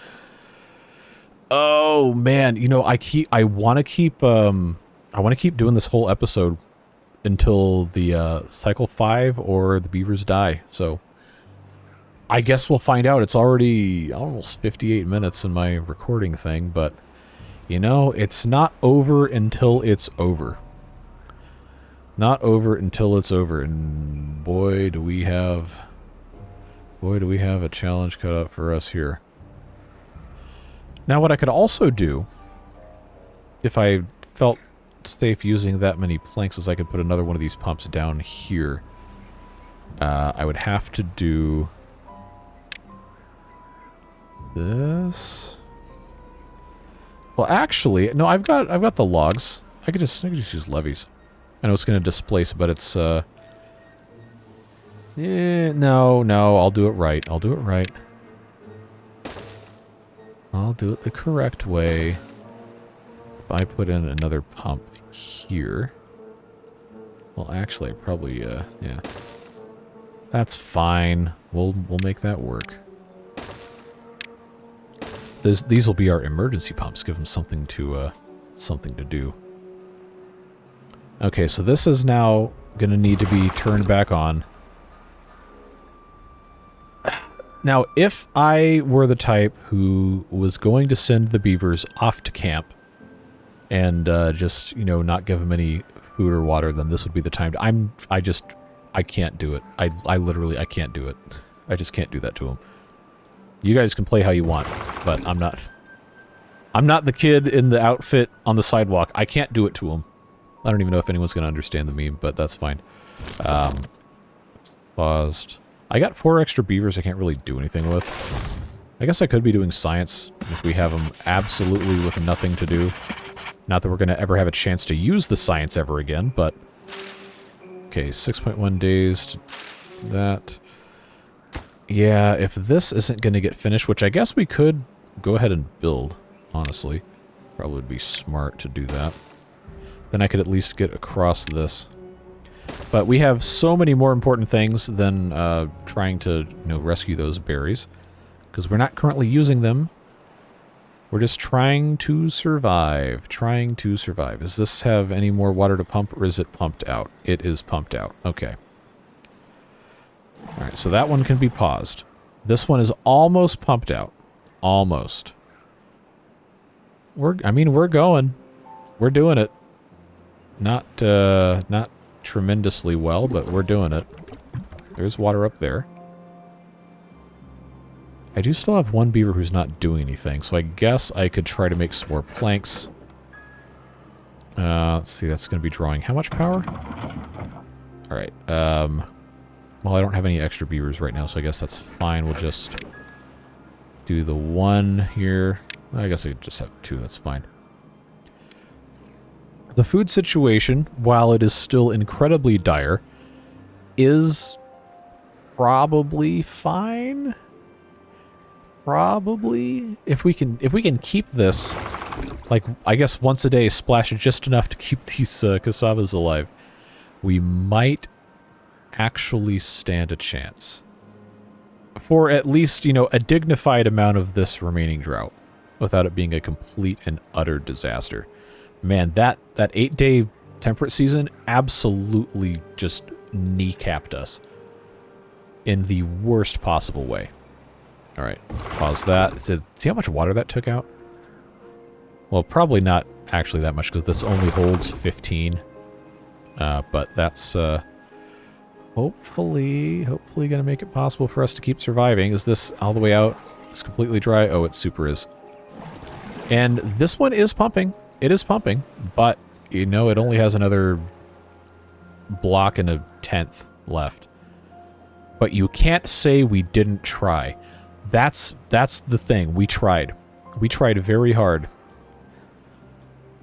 Oh man, you know, I want to keep doing this whole episode until the cycle 5 or the beavers die. So I guess we'll find out. It's already almost 58 minutes in my recording thing, but you know, it's not over until it's over. Not over until it's over, and boy do we have a challenge cut out for us here. Now what I could also do, if I felt safe using that many planks, is I could put another one of these pumps down here. I would have to do this. Well, actually, no, I've got the logs. I could just use levees. I know it's going to displace, but it's, no, I'll do it right. I'll do it right. I'll do it the correct way. If I put in another pump here. Well, actually, I probably, yeah. That's fine. We'll make that work. These will be our emergency pumps. Give them something to do. Okay, so this is now going to need to be turned back on. Now, if I were the type who was going to send the beavers off to camp and just, you know, not give them any food or water, then this would be the time to... I can't do it. I literally can't do it. I just can't do that to them. You guys can play how you want, but I'm not the kid in the outfit on the sidewalk. I can't do it to them. I don't even know if anyone's going to understand the meme, but that's fine. Paused. I got 4 extra beavers I can't really do anything with. I guess I could be doing science if we have them absolutely with nothing to do. Not that we're going to ever have a chance to use the science ever again, but... Okay, 6.1 days to that. Yeah, if this isn't going to get finished, which I guess we could go ahead and build, honestly. Probably would be smart to do that. Then I could at least get across this. But we have so many more important things than trying to, you know, rescue those berries. Because we're not currently using them. We're just trying to survive. Trying to survive. Does this have any more water to pump, or is it pumped out? It is pumped out. Okay. Alright, so that one can be paused. This one is almost pumped out. Almost. We're going. We're doing it. Not tremendously well, but we're doing it. There's water up there. I do still have one beaver who's not doing anything, so I guess I could try to make some more planks. Let's see, that's going to be drawing how much power? Alright, well, I don't have any extra beavers right now, so I guess that's fine. We'll just do the one here. I guess I could just have two, that's fine. The food situation, while it is still incredibly dire, is probably fine. Probably. If we can keep this, like, I guess once a day, splash it just enough to keep these cassavas alive, we might actually stand a chance. For at least, you know, a dignified amount of this remaining drought, without it being a complete and utter disaster. Man, that 8-day temperate season absolutely just kneecapped us in the worst possible way. Alright, pause that. See how much water that took out? Well, probably not actually that much, because this only holds 15. But that's hopefully going to make it possible for us to keep surviving. Is this all the way out? It's completely dry? Oh, it super is. And this one is pumping. It is pumping, but, you know, it only has another block and a 10th left. But you can't say we didn't try. That's the thing. We tried. We tried very hard.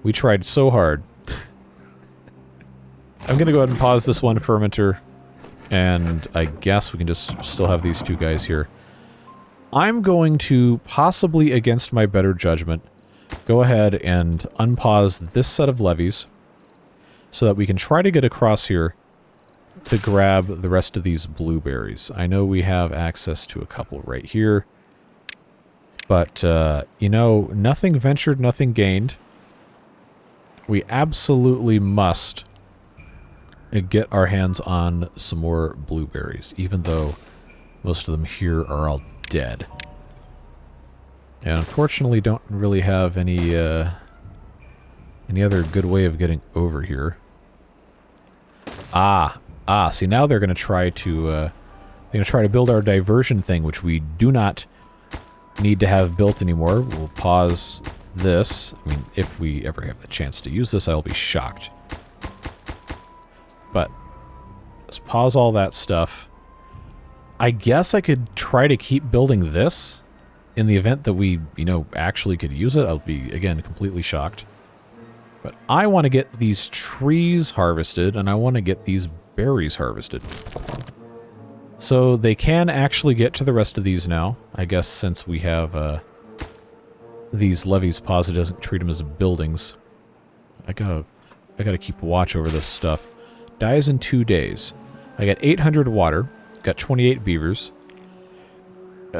We tried so hard. I'm going to go ahead and pause this one fermenter, and I guess we can just still have these two guys here. I'm going to, possibly against my better judgment, go ahead and unpause this set of levees so that we can try to get across here to grab the rest of these blueberries. I know we have access to a couple right here, but, you know, nothing ventured, nothing gained. We absolutely must get our hands on some more blueberries, even though most of them here are all dead. And unfortunately don't really have any other good way of getting over here. See, now they're going to try to build our diversion thing, which we do not need to have built anymore. We'll pause this. I mean, if we ever have the chance to use this, I'll be shocked. But let's pause all that stuff. I guess I could try to keep building this in the event that we, you know, actually could use it. I'll be, again, completely shocked. But I want to get these trees harvested, and I want to get these berries harvested. So they can actually get to the rest of these now. I guess since we have these levees paused, it doesn't treat them as buildings. I gotta keep watch over this stuff. Dies in 2 days. I got 800 water. Got 28 beavers. I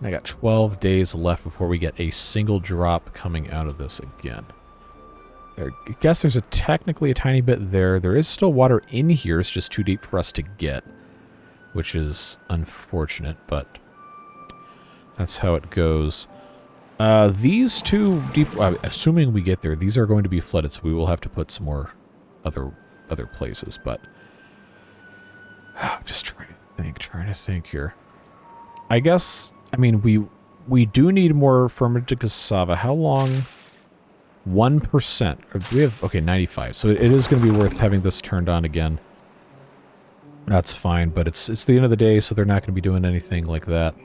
got 12 days left before we get a single drop coming out of this again. I guess there's technically a tiny bit there. There is still water in here. It's just too deep for us to get, which is unfortunate, but that's how it goes. These two deep, assuming we get there, these are going to be flooded, so we will have to put some more other places, but just trying to think here. I guess, I mean, we do need more fermented cassava. How long? 1%. We have, okay, 95. So it is going to be worth having this turned on again. That's fine, but it's the end of the day, so they're not going to be doing anything like that.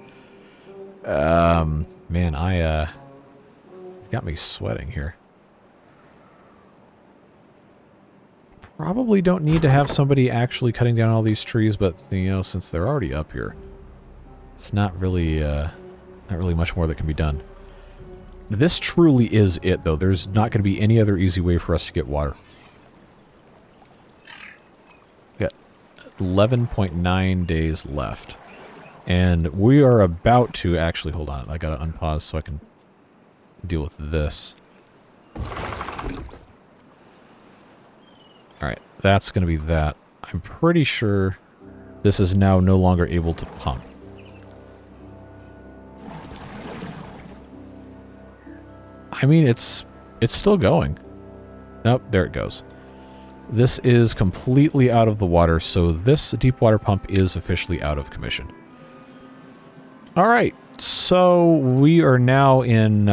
Man, it's got me sweating here. Probably don't need to have somebody actually cutting down all these trees, but, you know, since they're already up here, it's not really much more that can be done. This truly is it, though. There's not going to be any other easy way for us to get water. We got 11.9 days left. And we are about to actually, hold on, I got to unpause so I can deal with this. Alright, that's going to be that. I'm pretty sure this is now no longer able to pump. I mean, it's still going. Nope, there it goes. This is completely out of the water, so this deep water pump is officially out of commission. All right, so we are now in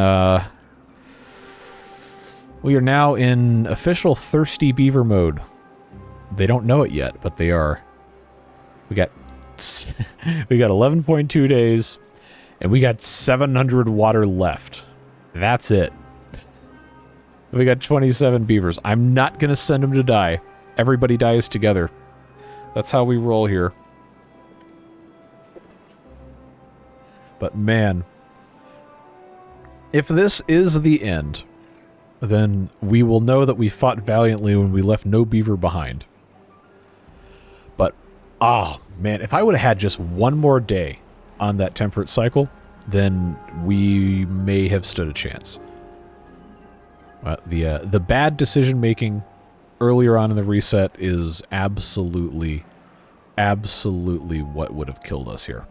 official thirsty beaver mode. They don't know it yet, but they are. We got 11.2 days, and we got 700 water left. That's it. We got 27 beavers. I'm not gonna send them to die. Everybody dies together. That's how we roll here. But man, if this is the end, then we will know that we fought valiantly when we left no beaver behind. But, oh man, if I would have had just one more day on that temperate cycle, then we may have stood a chance. The bad decision making earlier on in the reset is absolutely what would have killed us here.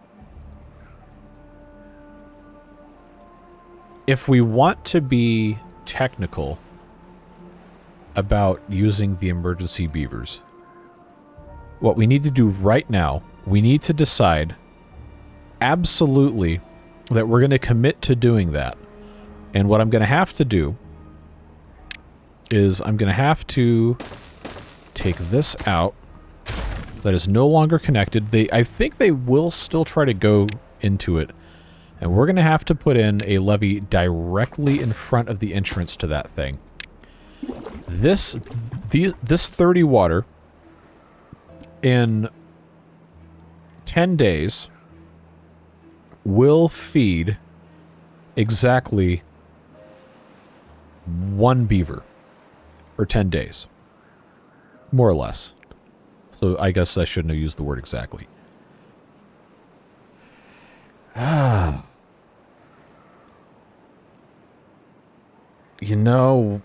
If we want to be technical about using the emergency beavers, what we need to do right now, we need to decide absolutely that we're going to commit to doing that. And what I'm going to have to do is I'm going to have to take this out. That is no longer connected. I think they will still try to go into it. And we're going to have to put in a levee directly in front of the entrance to that thing. This 30 water in 10 days will feed exactly 1 beaver for 10 days. More or less. So I guess I shouldn't have used the word exactly. You know,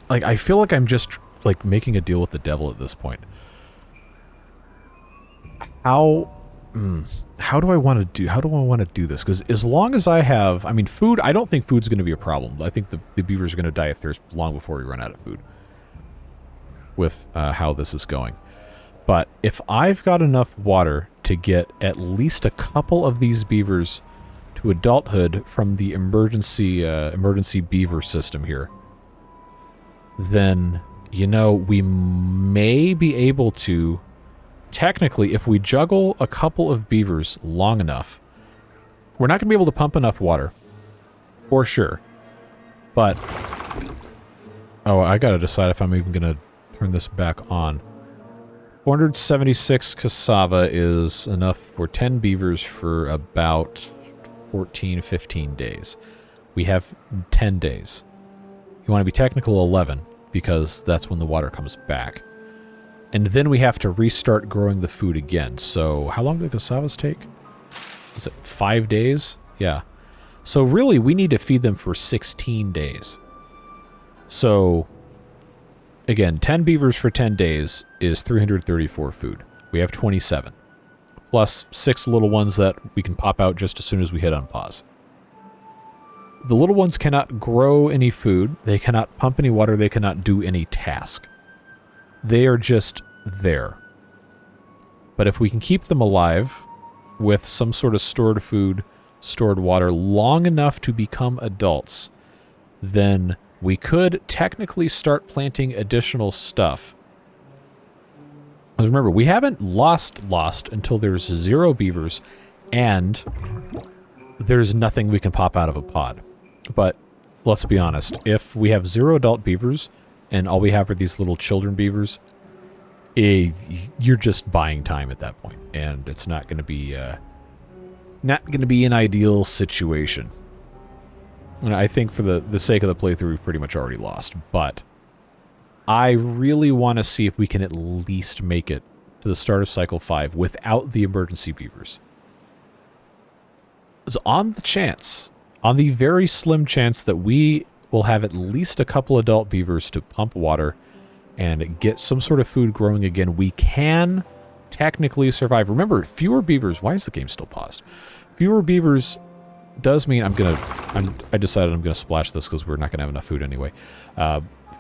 like, I feel like I'm just, like, making a deal with the devil at this point. How do I want to do this? Because as long as I have, I mean, food, I don't think food's going to be a problem. I think the beavers are going to die of thirst long before we run out of food with how this is going. But if I've got enough water to get at least a couple of these beavers to adulthood from the emergency beaver system here, then, you know, we may be able to, technically, if we juggle a couple of beavers long enough, we're not going to be able to pump enough water, for sure. But, oh, I got to decide if I'm even going to turn this back on. 476 cassava is enough for 10 beavers for about 14, 15 days. We have 10 days. You want to be technical 11, because that's when the water comes back. And then we have to restart growing the food again. So how long do cassavas take? Is it 5 days? Yeah. So really, we need to feed them for 16 days. So again, 10 beavers for 10 days is 334 food. We have 27. Plus 6 little ones that we can pop out just as soon as we hit unpause. The little ones cannot grow any food. They cannot pump any water. They cannot do any task. They are just there. But if we can keep them alive with some sort of stored food, stored water long enough to become adults, then we could technically start planting additional stuff. Because remember, we haven't lost until there's 0 beavers and there's nothing we can pop out of a pod. But let's be honest, if we have 0 adult beavers and all we have are these little children beavers, you're just buying time at that point, and it's not going to be an ideal situation. And I think for the sake of the playthrough, we've pretty much already lost. But I really want to see if we can at least make it to the start of Cycle 5 without the emergency beavers. So on the very slim chance that we will have at least a couple adult beavers to pump water and get some sort of food growing again, we can technically survive. Remember, fewer beavers... Why is the game still paused? Fewer beavers does mean I decided I'm gonna splash this because we're not gonna have enough food anyway.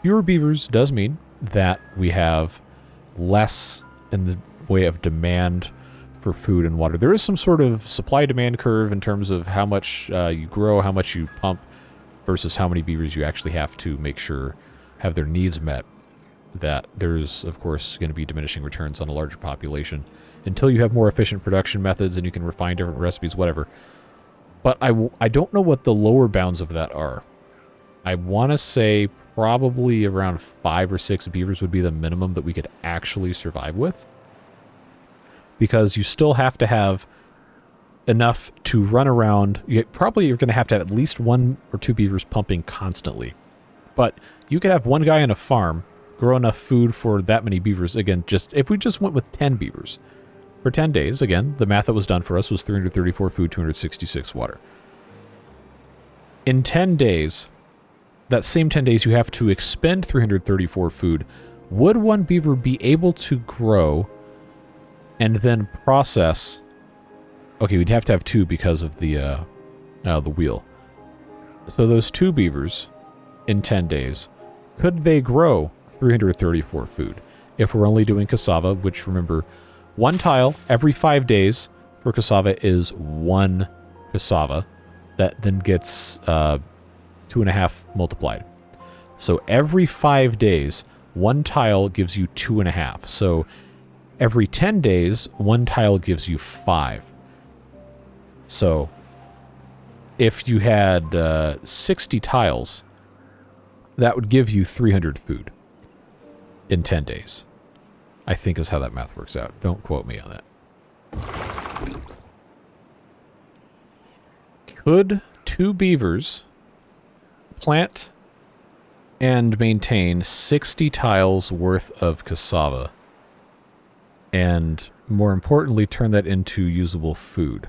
Fewer beavers does mean that we have less in the way of demand for food and water. There is some sort of supply-demand curve in terms of how much you grow, how much you pump, versus how many beavers you actually have to make sure have their needs met. That there's, of course, going to be diminishing returns on a larger population until you have more efficient production methods and you can refine different recipes, whatever. But I don't know what the lower bounds of that are. I want to say probably around 5 or 6 beavers would be the minimum that we could actually survive with. Because you still have to have enough to run around. You're going to have at least 1 or 2 beavers pumping constantly. But you could have one guy on a farm grow enough food for that many beavers. Again, if we just went with 10 beavers for 10 days, again, the math that was done for us was 334 food, 266 water. In 10 days, that same 10 days, you have to expend 334 food. Would one beaver be able to grow and then process? Okay, we'd have to have 2 because of the wheel. So those 2 beavers in 10 days, could they grow 334 food? If we're only doing cassava, which, remember, 1 tile every 5 days for cassava is 1 cassava. That then gets 2.5 multiplied. So every 5 days, 1 tile gives you 2.5. So every 10 days, 1 tile gives you 5. So if you had 60 tiles, that would give you 300 food in 10 days. I think is how that math works out. Don't quote me on that. Could 2 beavers plant and maintain 60 tiles worth of cassava? And more importantly, turn that into usable food?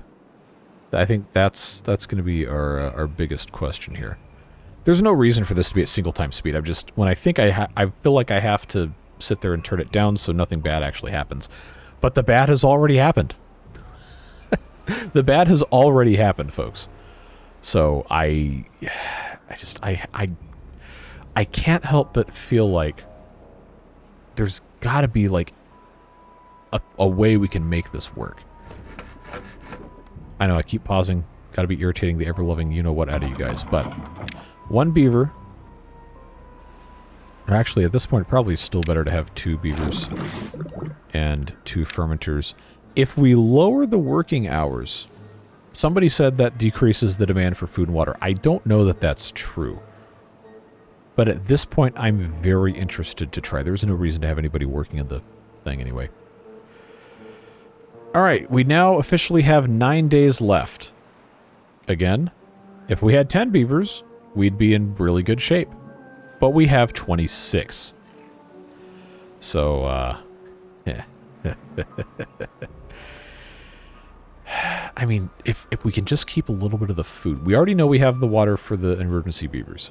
I think that's going to be our biggest question here. There's no reason for this to be at single time speed. When I think I feel like I have to sit there and turn it down so nothing bad actually happens. But the bad has already happened. The bad has already happened, folks. So I can't help but feel like there's got to be like a way we can make this work. I know I keep pausing. Got to be irritating the ever-loving you-know-what out of you guys. But 1 beaver. Or actually, at this point, probably still better to have 2 beavers and 2 fermenters. If we lower the working hours, somebody said that decreases the demand for food and water. I don't know that that's true. But at this point, I'm very interested to try. There's no reason to have anybody working on the thing anyway. Alright, we now officially have 9 days left. Again, if we had 10 beavers, we'd be in really good shape. But we have 26. So, yeah. I mean, if we can just keep a little bit of the food. We already know we have the water for the emergency beavers.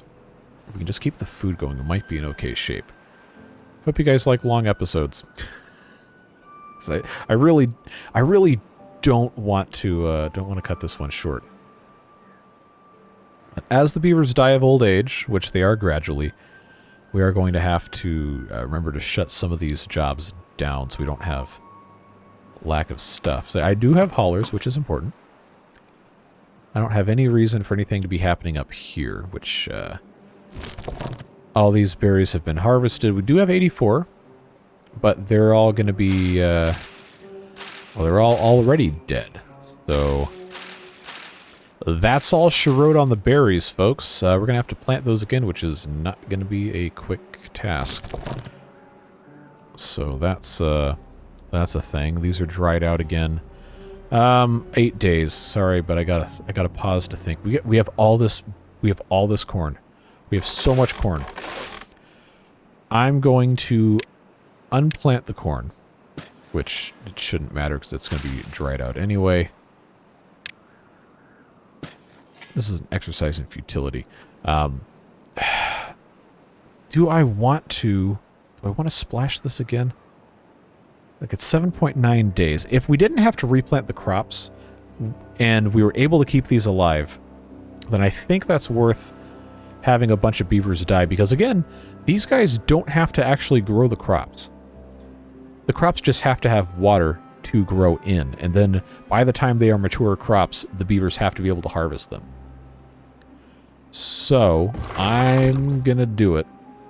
If we can just keep the food going, it might be in okay shape. Hope you guys like long episodes. I really don't want to cut this one short. As the beavers die of old age, which they are gradually, we are going to have to remember to shut some of these jobs down so we don't have lack of stuff. So I do have haulers, which is important. I don't have any reason for anything to be happening up here, which all these berries have been harvested. We do have 84, but they're all going to be, well, they're all already dead. So that's all she wrote on the berries, folks. We're going to have to plant those again, which is not going to be a quick task. So that's a thing. These are dried out again. 8 days. Sorry, but I gotta pause to think. We have all this corn. We have so much corn. I'm going to unplant the corn, which it shouldn't matter because it's going to be dried out anyway. This is an exercise in futility. Do I want to splash this again? Like, it's 7.9 days. If we didn't have to replant the crops and we were able to keep these alive, then I think that's worth having a bunch of beavers die. Because, again, these guys don't have to actually grow the crops. The crops just have to have water to grow in. And then by the time they are mature crops, the beavers have to be able to harvest them. So I'm going to do it.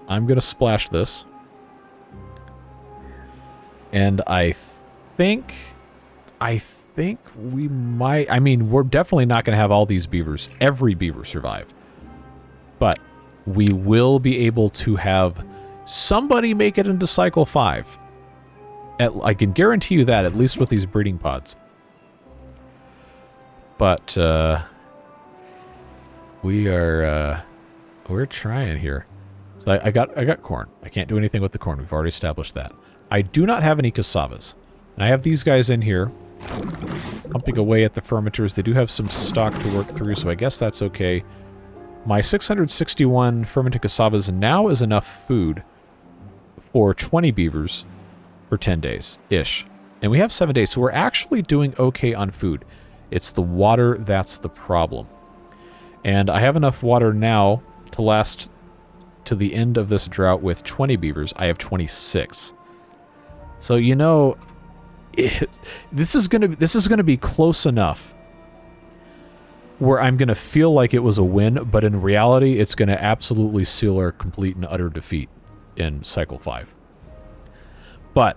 I'm going to splash this. And I think we might... I mean, we're definitely not going to have all these beavers, every beaver survive. But we will be able to have somebody make it into cycle 5. I can guarantee you that, at least with these breeding pods. But we're trying here. So I got corn. I can't do anything with the corn. We've already established that. I do not have any cassavas. And I have these guys in here pumping away at the fermenters. They do have some stock to work through, so I guess that's okay. My 661 fermented cassavas now is enough food for 20 beavers for 10 days-ish. And we have 7 days, so we're actually doing okay on food. It's the water that's the problem. And I have enough water now to last to the end of this drought with 20 beavers. I have 26. So, you know, this is gonna be close enough where I'm gonna feel like it was a win, but in reality, it's gonna absolutely seal our complete and utter defeat in cycle 5. But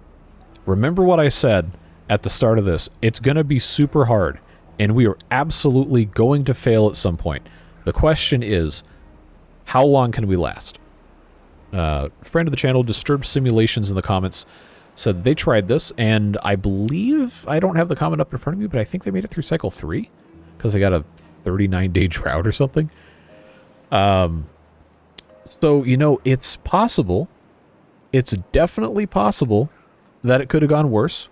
remember what I said at the start of this. It's gonna be super hard, and we are absolutely going to fail at some point. The question is, how long can we last? Friend of the channel, Disturbed Simulations, in the comments said they tried this, and I believe, I don't have the comment up in front of me, but I think they made it through cycle 3 because they got a 39-day drought or something. So, you know, it's possible. It's definitely possible that it could have gone worse.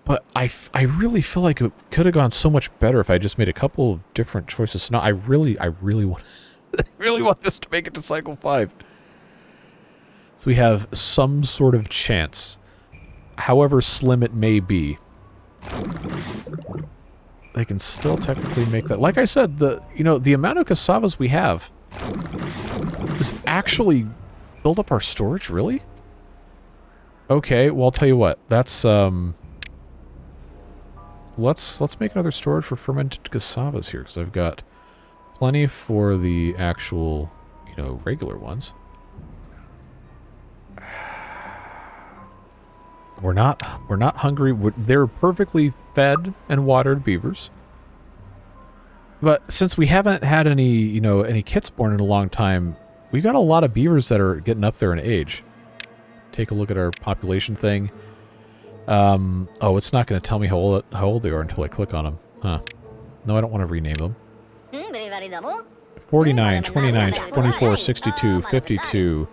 But I really feel like it could have gone so much better if I just made a couple of different choices. So now I really want I really want this to make it to cycle 5. So we have some sort of chance, however slim it may be. They can still technically make that. Like I said, the amount of cassavas we have is actually build up our storage, really? Okay, well, I'll tell you what. That's let's make another storage for fermented cassavas here, because I've got plenty for the actual, you know, regular ones. We're not hungry. They're perfectly fed and watered beavers. But since we haven't had any, you know, any kits born in a long time, we got a lot of beavers that are getting up there in age. Take a look at our population thing. Oh, it's not going to tell me how old they are until I click on them. Huh. No, I don't want to rename them. 49, 29, 24, 62, 52.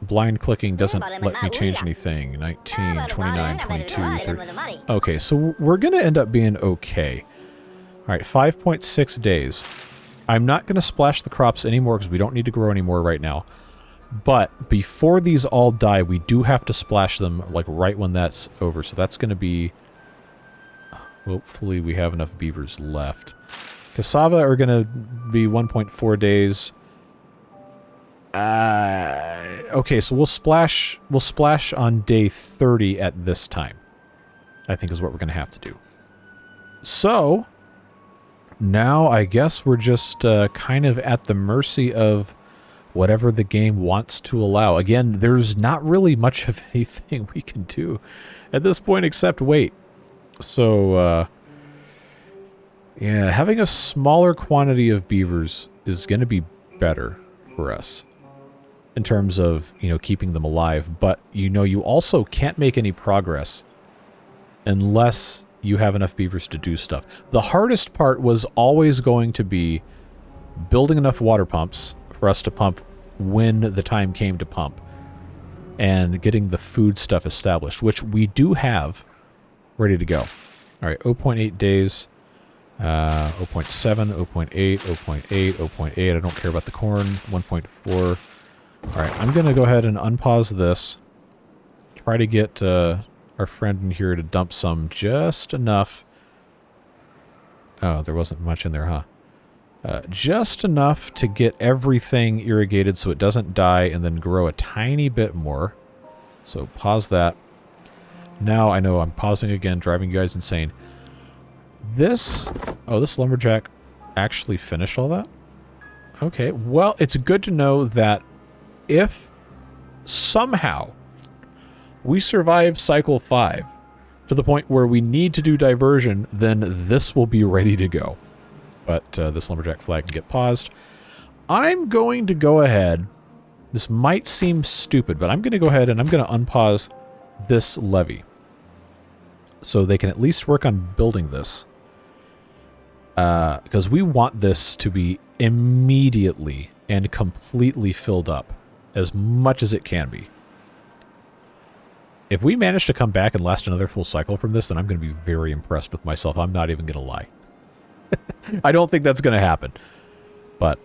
Blind clicking doesn't let me change anything. 19, 29, 22, 30. Okay, so we're going to end up being okay. All right, 5.6 days. I'm not going to splash the crops anymore because we don't need to grow anymore right now. But before these all die, we do have to splash them like right when that's over. So that's going to be... Hopefully we have enough beavers left. Cassava are going to be 1.4 days. Okay, so we'll splash on day 30 at this time. I think is what we're going to have to do. So, now I guess we're just kind of at the mercy of whatever the game wants to allow. Again, there's not really much of anything we can do at this point except wait. So, yeah, having a smaller quantity of beavers is going to be better for us in terms of, you know, keeping them alive. But, you know, you also can't make any progress unless you have enough beavers to do stuff. The hardest part was always going to be building enough water pumps for us to pump when the time came to pump and getting the food stuff established, which we do have ready to go. All right, 0.8 days, 0.7, 0.8, 0.8, 0.8. I don't care about the corn, 1.4. All right, I'm going to go ahead and unpause this. Try to get our friend in here to dump some, just enough. Oh, there wasn't much in there, huh? Just enough to get everything irrigated so it doesn't die and then grow a tiny bit more. So pause that. Now I know I'm pausing again, driving you guys insane. This lumberjack actually finished all that? Okay, well, it's good to know that if somehow we survive cycle 5 to the point where we need to do diversion, then this will be ready to go. But this lumberjack flag can get paused. I'm going to go ahead. This might seem stupid, but I'm going to go ahead and I'm going to unpause this levee. So they can at least work on building this. Because we want this to be immediately and completely filled up as much as it can be. If we manage to come back and last another full cycle from this, then I'm going to be very impressed with myself. I'm not even going to lie. I don't think that's going to happen. But,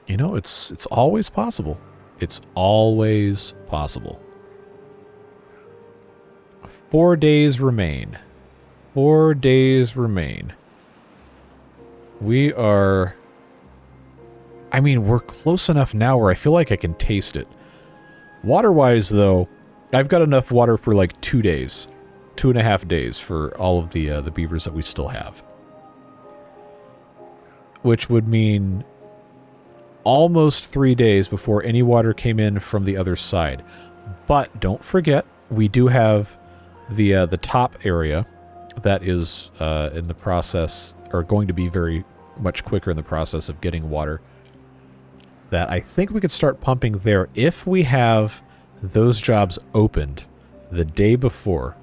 you know, it's always possible. It's always possible. 4 days remain. 4 days remain. We are... I mean, we're close enough now where I feel like I can taste it. Water-wise, though, I've got enough water for like 2 days. 2.5 days for all of the beavers that we still have. Which would mean almost 3 days before any water came in from the other side. But don't forget, we do have the top area that is in the process, or going to be very much quicker in the process of getting water. That I think we could start pumping there if we have those jobs opened the day before.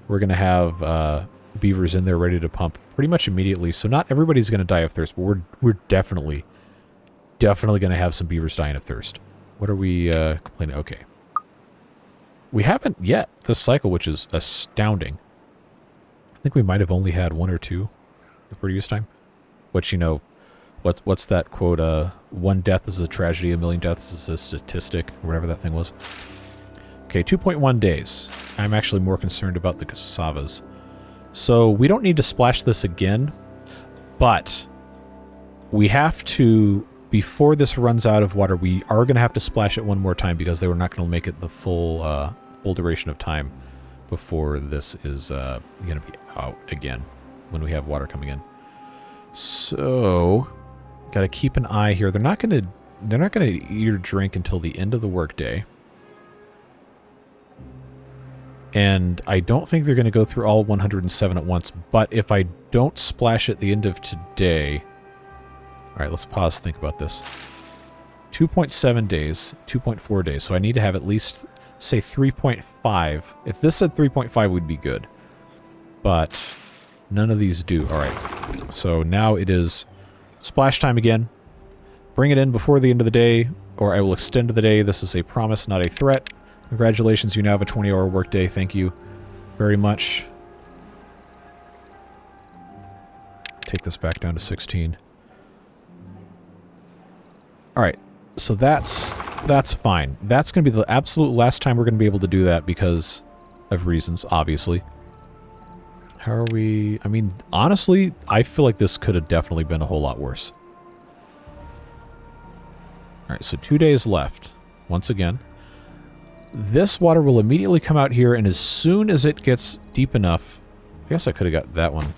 We're going to have beavers in there ready to pump pretty much immediately. So not everybody's going to die of thirst, but we're definitely going to have some beavers dying of thirst. What are we complaining? Okay. We haven't yet this cycle, which is astounding. I think we might have only had 1 or 2 the previous time. Which, you know, what's that quote? 1 death is a tragedy, 1,000,000 deaths is a statistic, or whatever that thing was. Okay, 2.1 days. I'm actually more concerned about the cassavas. So we don't need to splash this again, but we have to, before this runs out of water, we are going to have to splash it one more time because they were not going to make it the full duration of time before this is going to be out again when we have water coming in. So, got to keep an eye here. They're not going to eat or drink until the end of the workday. And I don't think they're going to go through all 107 at once, but if I don't splash at the end of today... Alright, let's pause, think about this. 2.7 days, 2.4 days, so I need to have at least, say, 3.5. If this said 3.5, would be good. But none of these do. Alright, so now it is splash time again. Bring it in before the end of the day, or I will extend the day. This is a promise, not a threat. Congratulations, you now have a 20-hour workday. Thank you very much. Take this back down to 16. Alright, so that's fine. That's going to be the absolute last time we're going to be able to do that because of reasons, obviously. How are we... I mean, honestly, I feel like this could have definitely been a whole lot worse. Alright, so 2 days left. Once again. This water will immediately come out here, and as soon as it gets deep enough... I guess I could have got that one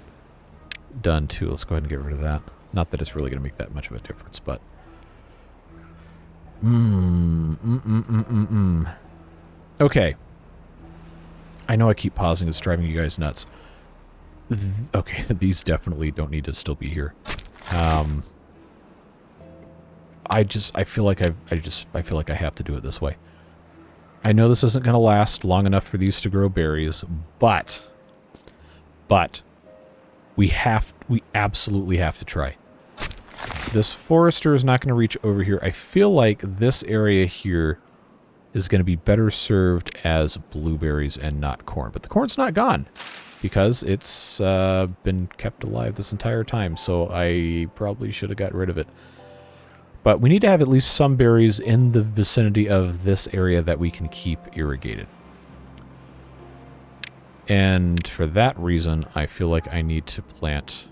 done, too. Let's go ahead and get rid of that. Not that it's really going to make that much of a difference, but... Okay. I know I keep pausing. It's driving you guys nuts. Okay, these definitely don't need to still be here. I feel like I feel like I have to do it this way. I know this isn't going to last long enough for these to grow berries, but we absolutely have to try. This forester is not going to reach over here. I feel like this area here is going to be better served as blueberries and not corn. But the corn's not gone because it's been kept alive this entire time. So I probably should have got rid of it. But we need to have at least some berries in the vicinity of this area that we can keep irrigated. And for that reason, I feel like I need to plant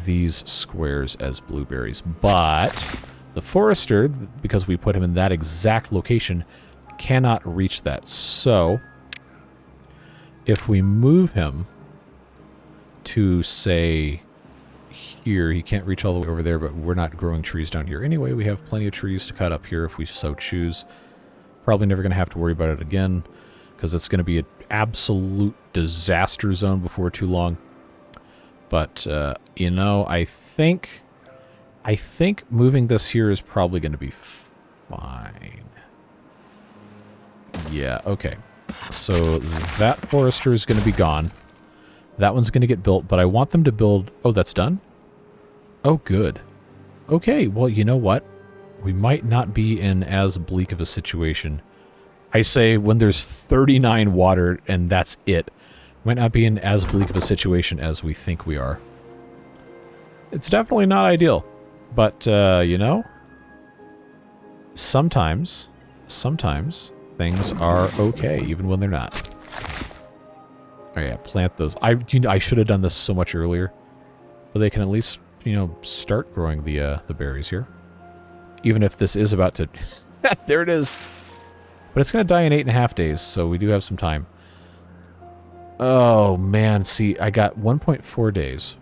these squares as blueberries. But the forester, because we put him in that exact location, cannot reach that. So, if we move him to, say, here, he can't reach all the way over there, but we're not growing trees down here anyway. We have plenty of trees to cut up here if we so choose. Probably never going to have to worry about it again, because it's going to be an absolute disaster zone before too long. But, you know, I think moving this here is probably going to be fine. Yeah, okay. So that forester is going to be gone. That one's going to get built, but I want them to build... Oh, that's done? Oh, good. Okay, well, you know what? We might not be in as bleak of a situation. I say when there's 39 water and that's it. Might not be in as bleak of a situation as we think we are. It's definitely not ideal. But, you know, sometimes things are okay, even when they're not. Oh yeah, plant those. I should have done this so much earlier. But they can at least, you know, start growing the berries here. Even if this is about to... There it is! But it's going to die in 8.5 days, so we do have some time. Oh, man. See, I got 1.4 days.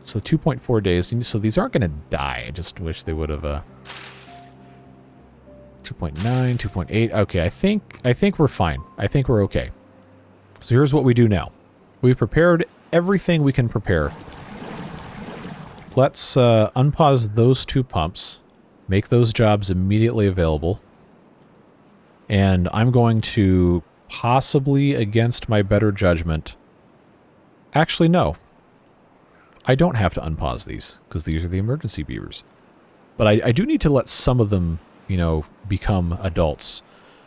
So 2.4 days. So these aren't going to die. I just wish they would have... 2.9, 2.8. Okay, I think we're fine. I think we're okay. So here's what we do now. We've prepared everything we can prepare. Let's unpause those 2 pumps. Make those jobs immediately available. And I'm going to, possibly against my better judgment... Actually, no. I don't have to unpause these, because these are the emergency beavers. But I do need to let some of them, you know, become adults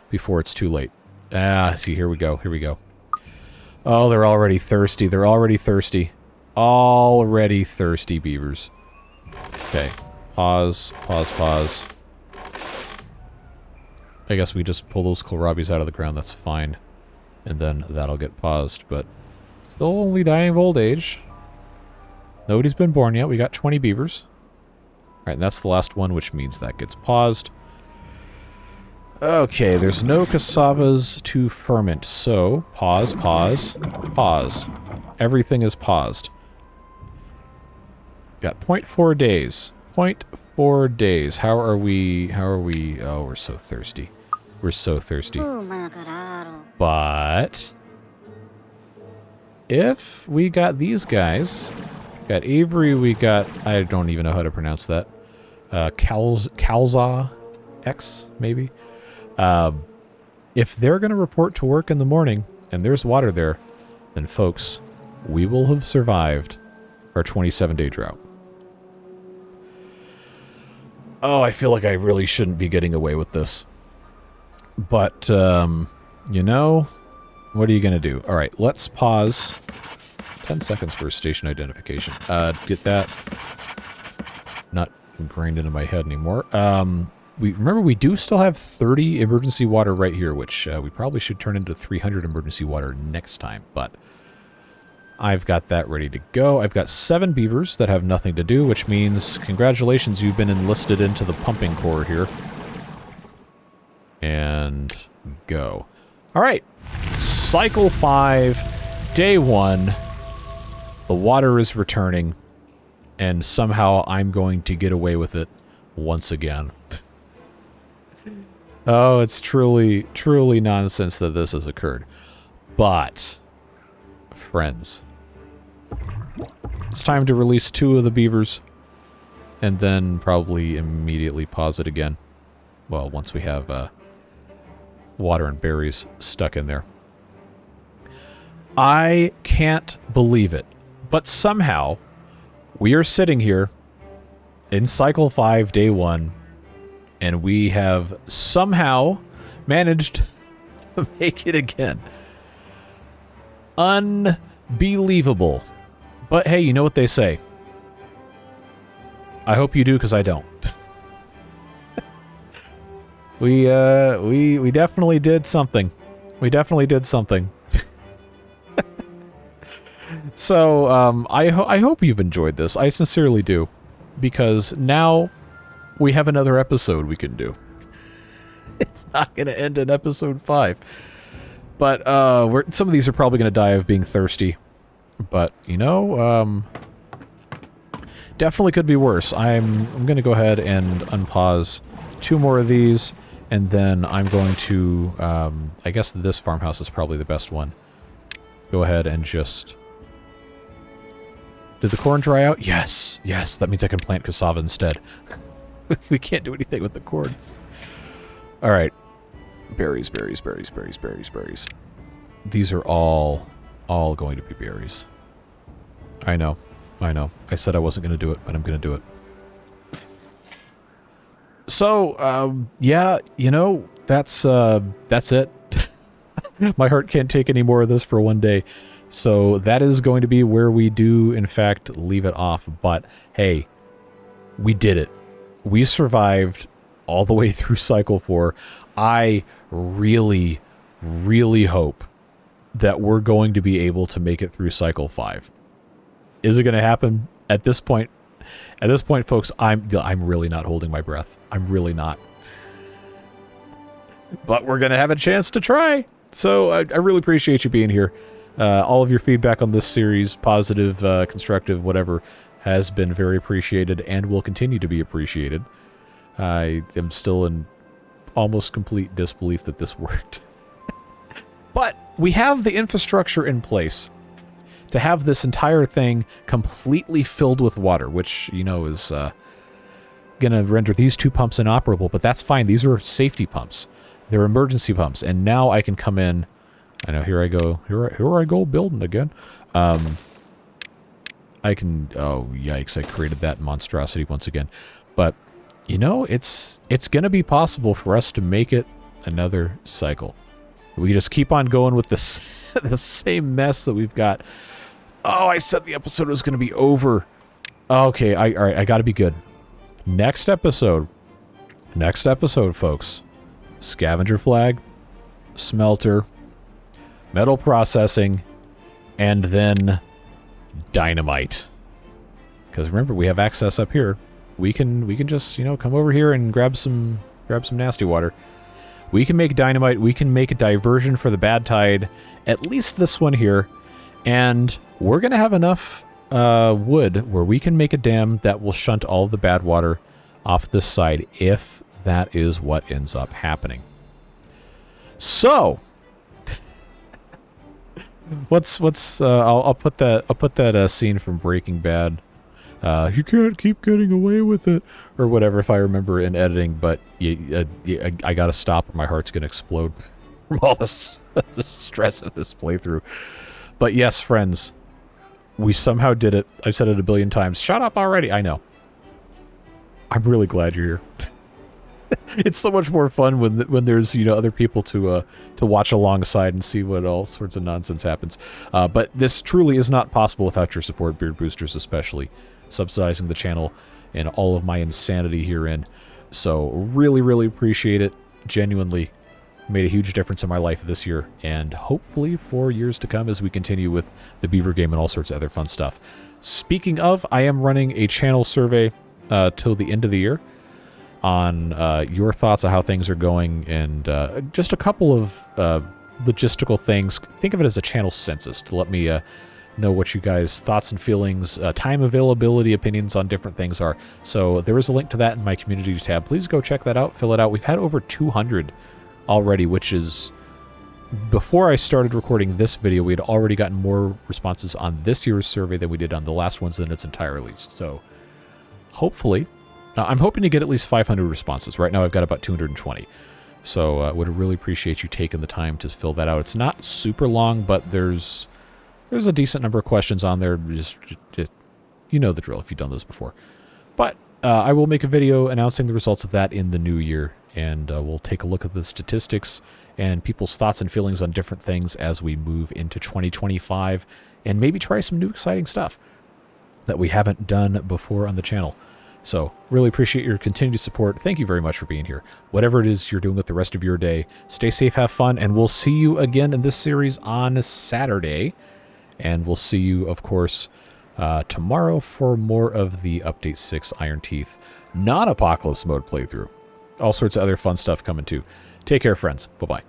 before it's too late. Ah, see, here we go, here we go. Oh, they're already thirsty, they're already thirsty. Already thirsty beavers. Okay, pause, pause, pause. I guess we just pull those kohlrabis out of the ground, that's fine. And then that'll get paused, but still only dying of old age. Nobody's been born yet, we got 20 beavers. Alright, and that's the last one, which means that gets paused. Okay, there's no cassavas to ferment, so pause, pause, pause. Everything is paused. Got 0.4 days. 0.4 days. How are we... Oh, we're so thirsty. We're so thirsty. But... if we got these guys... Got Avery, we got... I don't even know how to pronounce that. Calza X, maybe? If they're going to report to work in the morning, and there's water there, then folks, we will have survived our 27-day drought. Oh, I feel like I really shouldn't be getting away with this. But, you know, what are you going to do? All right, let's pause 10 seconds for station identification. Get that not ingrained into my head anymore. Remember, we do still have 30 emergency water right here, which we probably should turn into 300 emergency water next time, but I've got that ready to go. I've got 7 beavers that have nothing to do, which means congratulations, you've been enlisted into the pumping corps here. And go. All right, cycle 5, day 1. The water is returning, and somehow I'm going to get away with it once again. Oh, it's truly, truly nonsense that this has occurred. But, friends, it's time to release 2 of the beavers, and then probably immediately pause it again. Well, once we have water and berries stuck in there. I can't believe it, but somehow we are sitting here in cycle 5, day 1, and we have somehow managed to make it again. Unbelievable. But hey, you know what they say. I hope you do, because I don't. We definitely did something. We definitely did something. So, I hope you've enjoyed this. I sincerely do. Because now we have another episode we can do. It's not going to end in episode 5. But some of these are probably going to die of being thirsty. But, you know, definitely could be worse. I'm going to go ahead and unpause 2 more of these. And then I'm going to, I guess this farmhouse is probably the best one. Go ahead and just... Did the corn dry out? Yes. Yes, that means I can plant cassava instead. We can't do anything with the corn. All right. Berries, berries, berries, berries, berries, berries. These are all going to be berries. I know. I know. I said I wasn't going to do it, but I'm going to do it. So, yeah, you know, that's it. My heart can't take any more of this for one day. So that is going to be where we do, in fact, leave it off. But, hey, we did it. We survived all the way through Cycle 4. I really, really hope that we're going to be able to make it through Cycle 5. Is it going to happen? At this point, folks, I'm really not holding my breath. I'm really not. But we're going to have a chance to try. So I really appreciate you being here. All of your feedback on this series, positive, constructive, whatever, has been very appreciated and will continue to be appreciated. I am still in almost complete disbelief that this worked. But we have the infrastructure in place to have this entire thing completely filled with water, which, you know, is going to render these 2 pumps inoperable, but that's fine. These are safety pumps. They're emergency pumps, and now I can come in. I know, here I go. Here I go building again. I can... Oh, yikes, I created that monstrosity once again. But, you know, it's going to be possible for us to make it another cycle. We just keep on going with this the same mess that we've got. Oh, I said the episode was going to be over. Okay, all right, I got to be good. Next episode, folks. Scavenger flag, smelter, metal processing, and then dynamite. Because remember, we have access up here. We can just, you know, come over here and grab some nasty water. We can make dynamite. We can make a diversion for the bad tide. At least this one here. And we're going to have enough wood where we can make a dam that will shunt all of the bad water off this side if that is what ends up happening. So, I'll put that scene from Breaking Bad. You can't keep getting away with it, or whatever, if I remember in editing. But I gotta stop, or my heart's gonna explode from all the stress of this playthrough. But yes, friends, we somehow did it. I've said it a billion times. Shut up already. I know. I'm really glad you're here. It's so much more fun when there's, you know, other people to watch alongside and see what all sorts of nonsense happens. But this truly is not possible without your support, Beard Boosters especially, subsidizing the channel and all of my insanity herein. So really, really appreciate it. Genuinely made a huge difference in my life this year, and hopefully for years to come as we continue with the Beaver game and all sorts of other fun stuff. Speaking of, I am running a channel survey till the end of the year on your thoughts on how things are going, and just a couple of logistical things. Think of it as a channel census to let me know what you guys' thoughts and feelings, time availability, opinions on different things are. So there is a link to that in my community tab. Please go check that out, fill it out. We've had over 200 already, which is... Before I started recording this video, we had already gotten more responses on this year's survey than we did on the last ones in its entirety. So hopefully... I'm hoping to get at least 500 responses. Right now I've got about 220. So would really appreciate you taking the time to fill that out. It's not super long, but there's a decent number of questions on there. Just you know the drill if you've done those before. But I will make a video announcing the results of that in the new year, and we'll take a look at the statistics and people's thoughts and feelings on different things as we move into 2025, and maybe try some new exciting stuff that we haven't done before on the channel. So, really appreciate your continued support. Thank you very much for being here. Whatever it is you're doing with the rest of your day, stay safe, have fun, and we'll see you again in this series on Saturday. And we'll see you, of course, tomorrow for more of the Update 6 Iron Teeth non-apocalypse mode playthrough. all sorts of other fun stuff coming too. Take care, friends. Bye-bye.